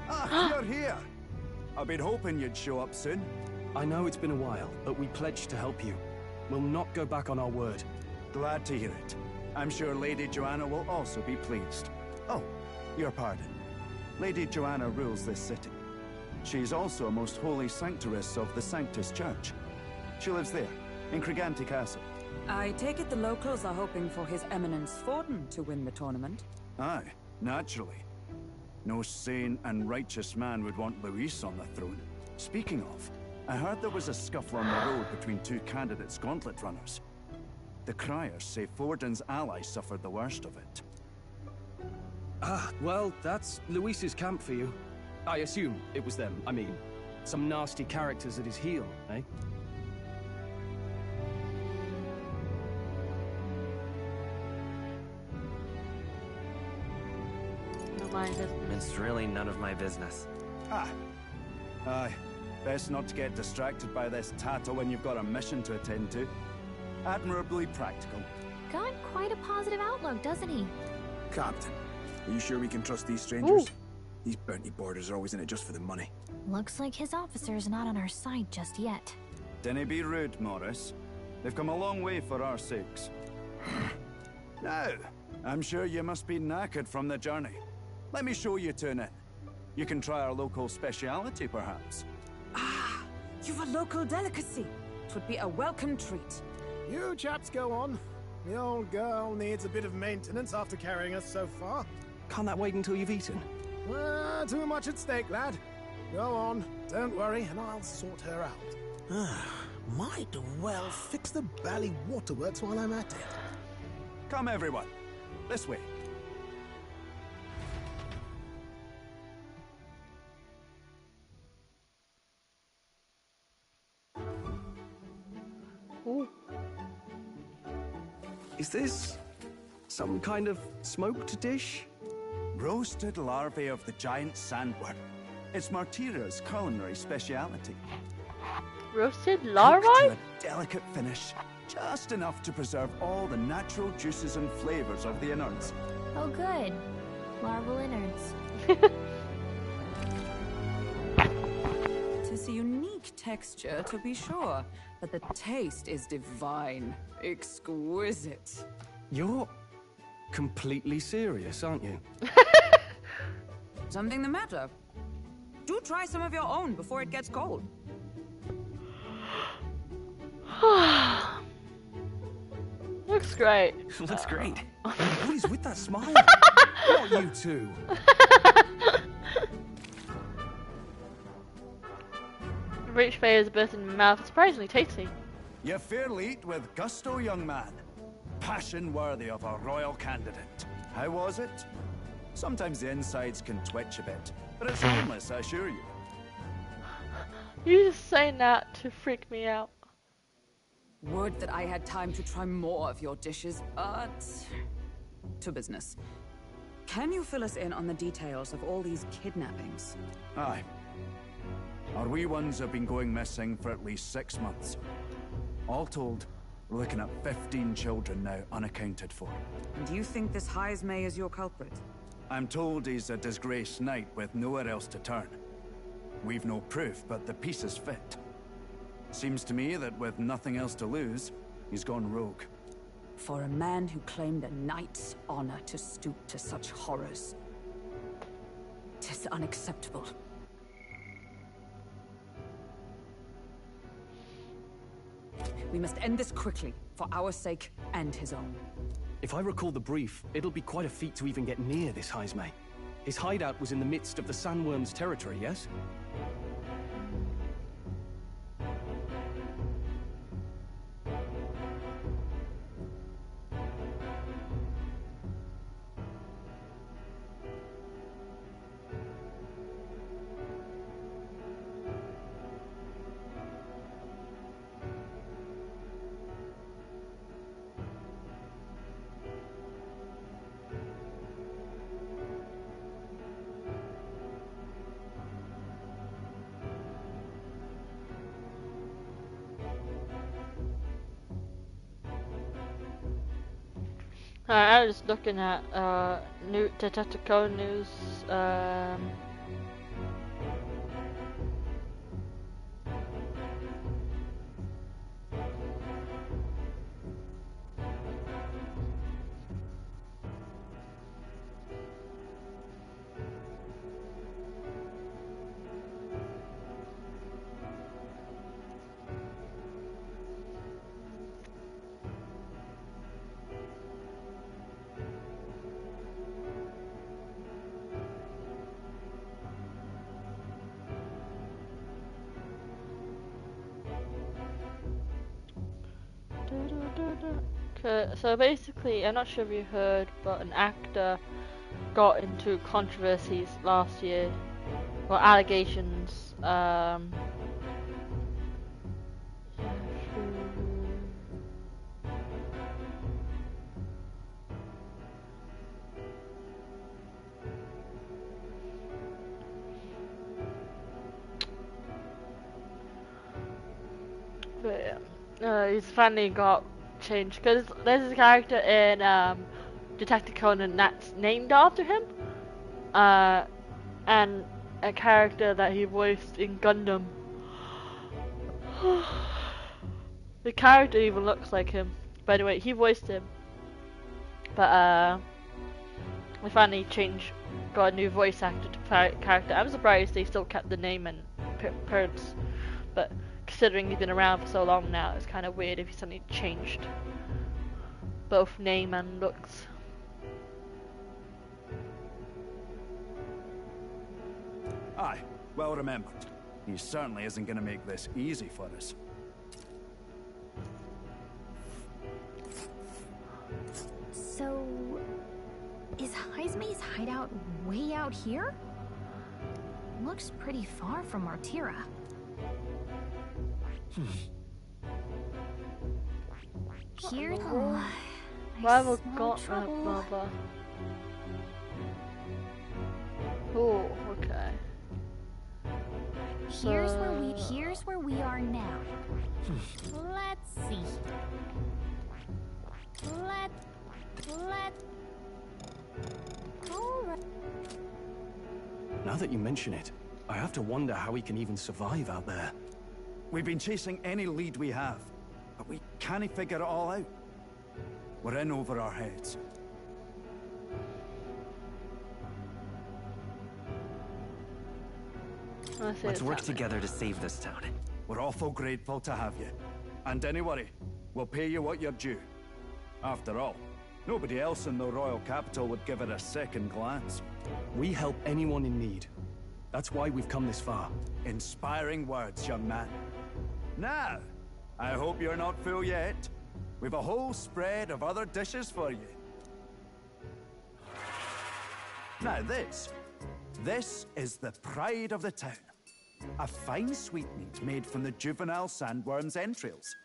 Speaker 9: Ah, you're here! I've been hoping you'd show up soon.
Speaker 14: I know it's been a while, but we pledged to help you. We'll not go back on our word.
Speaker 9: Glad to hear it. I'm sure Lady Joanna will also be pleased. Oh, your pardon. Lady Joanna rules this city. She's also a most holy sanctoress of the Sanctus Church. She lives there, in Criganti Castle.
Speaker 6: I take it the locals are hoping for His Eminence Forden to win the tournament?
Speaker 9: Aye, naturally. No sane and righteous man would want Luis on the throne. Speaking of, I heard there was a scuffle on the road between two candidates gauntlet runners. The criers say Forden's ally suffered the worst of it.
Speaker 14: Ah, well, that's Luis's camp for you. I assume it was them. I mean, some nasty characters at his heel, eh?
Speaker 1: No mind it.
Speaker 13: It's really none of my business.
Speaker 9: Ah. Aye. Best not to get distracted by this tattle when you've got a mission to attend to. Admirably practical.
Speaker 3: Got quite a positive outlook, doesn't he?
Speaker 15: Captain, are you sure we can trust these strangers? These bounty boarders are always in it just for the money.
Speaker 3: Looks like his officer's not on our side just yet.
Speaker 9: Dinna be rude, Morris. They've come a long way for our sakes. Now, I'm sure you must be knackered from the journey. Let me show you to an inn. You can try our local speciality, perhaps.
Speaker 6: Ah, you've a local delicacy. It would be a welcome treat.
Speaker 12: You chaps go on. The old girl needs a bit of maintenance after carrying us so far.
Speaker 14: Can't that wait until you've eaten?
Speaker 12: Too much at stake, lad. Go on, don't worry, and I'll sort her out. Might well fix the bally waterworks while I'm at it.
Speaker 9: Come, everyone. This way.
Speaker 1: Ooh.
Speaker 14: Is this some kind of smoked dish?
Speaker 9: Roasted larvae of the giant sandworm. It's Martira's culinary speciality.
Speaker 1: Roasted larvae?
Speaker 9: Cooked to a delicate finish, just enough to preserve all the natural juices and flavors of the innards.
Speaker 3: Oh good. Larval innards.
Speaker 6: It is a unique texture, to be sure, but the taste is divine. Exquisite.
Speaker 14: You're completely serious, aren't you?
Speaker 6: Something the matter? Do try some of your own before it gets cold.
Speaker 1: Looks great.
Speaker 13: Looks great.
Speaker 14: What is with that smile? Not you two.
Speaker 1: Rich flavors burst in my mouth. Surprisingly tasty.
Speaker 9: You fairly eat with gusto, young man. Passion worthy of a royal candidate. How was it? Sometimes the insides can twitch a bit, but it's harmless, I assure you.
Speaker 1: You just saying that to freak me out.
Speaker 6: Would that I had time to try more of your dishes, but... to business. Can you fill us in on the details of all these kidnappings?
Speaker 9: Aye. Our wee ones have been going missing for at least 6 months. All told, we're looking at 15 children now unaccounted for.
Speaker 6: And you think this Heismay is your culprit?
Speaker 9: I'm told he's a disgraced knight with nowhere else to turn. We've no proof, but the pieces fit. Seems to me that with nothing else to lose, he's gone rogue.
Speaker 6: For a man who claimed a knight's honor to stoop to such horrors. 'Tis unacceptable. We must end this quickly, for our sake and his own.
Speaker 14: If I recall the brief, it'll be quite a feat to even get near this Heismay. His hideout was in the midst of the Sandworm's territory, yes?
Speaker 1: I was looking at new Tactical news. So basically, I'm not sure if you heard, but an actor got into controversies last year, or allegations. But he's finally got changed because there's a character in Detective Conan that's named after him, and a character that he voiced in Gundam. The character even looks like him. By the way, he voiced him, but they finally got a new voice actor to character. I'm surprised they still kept the name and appearance, but considering he's been around for so long now, it's kind of weird if he suddenly changed both name and looks.
Speaker 15: Aye, well remembered. He certainly isn't going to make this easy for us.
Speaker 3: So, is Heismei's hideout way out here? Looks pretty far from Martira. Here,
Speaker 1: Rival got blah blah. Oh, okay.
Speaker 3: Here's where we are now. Let's see. Alright.
Speaker 14: Now that you mention it, I have to wonder how we can even survive out there.
Speaker 15: We've been chasing any lead we have, but we can't figure it all out. We're in over our heads.
Speaker 13: Let's work together to save this town.
Speaker 15: We're awful grateful to have you. And don't worry, we'll pay you what you're due. After all, nobody else in the royal capital would give it a second glance.
Speaker 14: We help anyone in need. That's why we've come this far.
Speaker 15: Inspiring words, young man. Now, I hope you're not full yet. We've a whole spread of other dishes for you. Now this is the pride of the town. A fine sweetmeat made from the juvenile sandworm's entrails.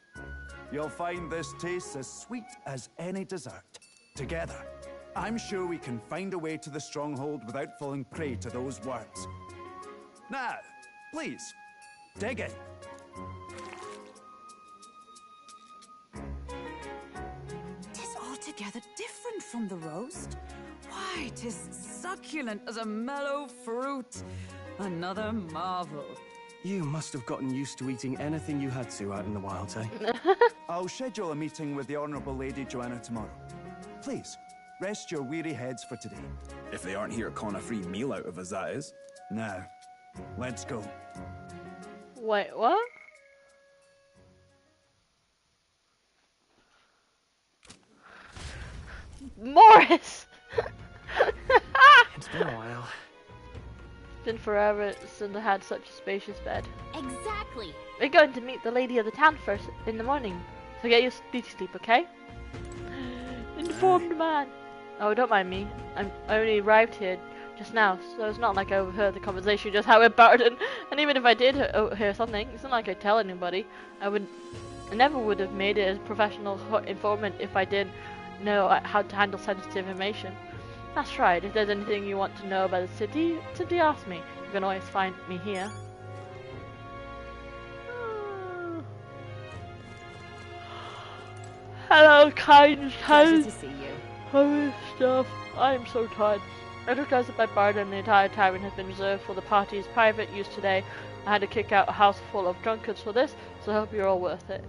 Speaker 15: You'll find this tastes as sweet as any dessert. Together, I'm sure we can find a way to the stronghold without falling prey to those worms. Now, please, dig in.
Speaker 6: Tis altogether different from the roast. Why, 'tis succulent as a mellow fruit. Another marvel.
Speaker 14: You must have gotten used to eating anything you had to out in the wild, eh?
Speaker 15: I'll schedule a meeting with the Honourable Lady Joanna tomorrow. Please, rest your weary heads for today. If they aren't here con a free meal out of us, that is. Now, let's go.
Speaker 1: Wait, what? Morris!
Speaker 13: It's been a while.
Speaker 1: It's been forever since I had such a spacious bed.
Speaker 3: Exactly.
Speaker 1: We're going to meet the lady of the town first in the morning, so get your beauty sleep, okay? Informed man. Oh, don't mind me. I only arrived here just now, so it's not like I overheard the conversation just how it burdened. And even if I did hear something, it's not like I tell anybody. I never would have made it as a professional informant if I didn't know how to handle sensitive information. That's right. If there's anything you want to know about the city, simply ask me. You can always find me here. Hello, kind
Speaker 6: Pleasure to see you.
Speaker 1: Oh, stuff. I am so tired. I took us at my bar and the entire tavern has been reserved for the party's private use today. I had to kick out a house full of drunkards for this, so I hope you're all worth it.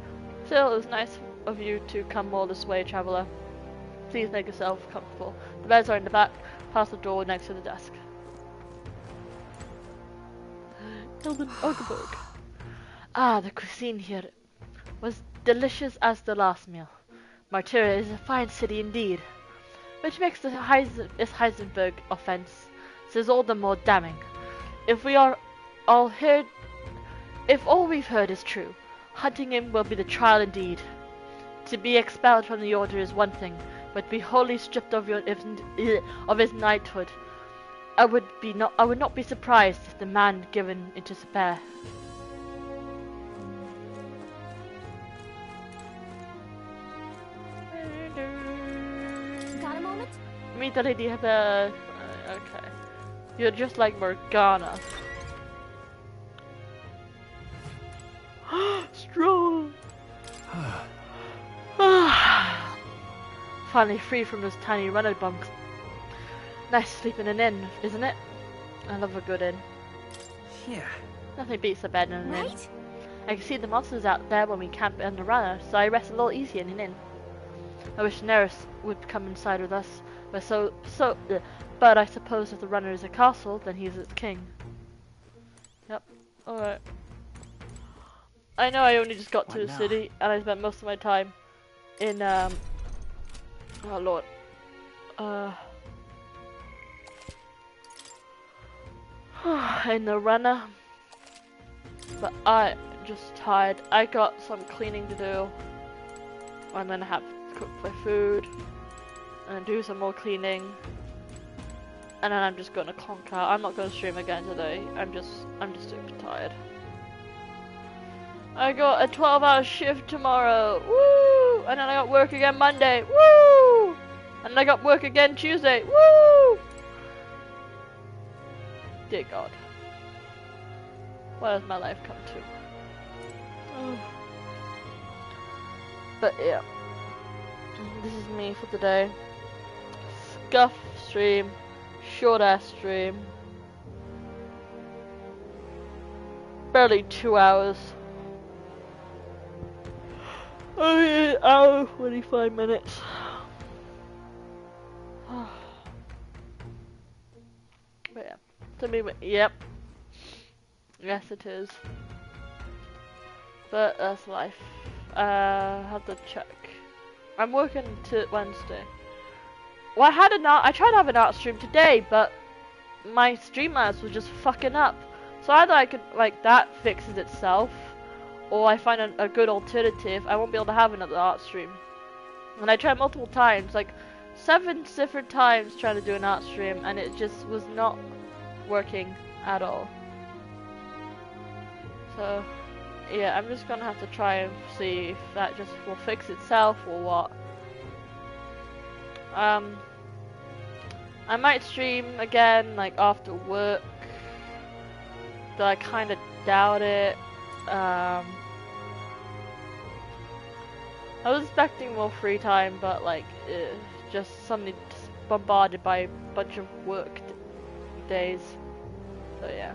Speaker 1: Still, it was nice of you to come all this way, traveller. Please make yourself comfortable. The beds are in the back, past the door next to the desk. Hilden Ogberg. Ah, the cuisine here was delicious as the last meal. Martyria is a fine city indeed, which makes this Heisenberg offense all the more damning. If all we've heard is true, hunting him will be the trial indeed. To be expelled from the order is one thing, but to be wholly stripped of his knighthood, I would not be surprised if the man given into despair.
Speaker 3: Got a moment?
Speaker 1: Meet the lady of the... okay. You're just like Morgana. Strong! Finally free from those tiny runner bunks. Nice to sleep in an inn, isn't it? I love a good inn.
Speaker 13: Yeah.
Speaker 1: Nothing beats a bed in an inn.
Speaker 3: Right?
Speaker 1: I can see the monsters out there when we camp in the runner, so I rest a little easier in an inn. I wish Neris would come inside with us, but I suppose if the runner is a castle, then he's its king. Yep. Alright. I know I only just got to the city, and I spent most of my time in, oh lord. In the runner. But I'm just tired. I got some cleaning to do. And then I have to cook my food. And do some more cleaning. And then I'm just gonna conk out. I'm not gonna stream again today. I'm just super tired. I got a 12-hour shift tomorrow. Woo! And then I got work again Monday. Woo! And then I got work again Tuesday. Woo! Dear God. What has my life come to? Oh. But yeah. This is me for today. Scuff stream. Short ass stream. Barely 2 hours. Oh, hour 45 minutes. But yeah. To me, yep. Yes, it is. But that's life. Have to check. I'm working to Wednesday. Well, I tried to have an art stream today, but my Streamlabs was just fucking up. So either I could, like, that fixes itself, or I find a good alternative. I won't be able to have another art stream. And I tried multiple times, like 7 different times trying to do an art stream, and it just was not working at all. So yeah, I'm just gonna have to try and see if that just will fix itself or what. I might stream again like after work, but I kind of doubt it. I was expecting more free time, but like just suddenly bombarded by a bunch of work days. So yeah.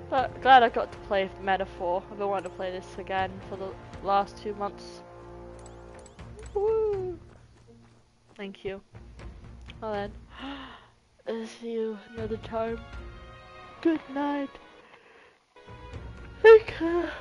Speaker 1: But glad I got to play Metaphor. I've been wanting to play this again for the last 2 months. Woo! Thank you. Well then, I'll see you another time. Good night. Take care.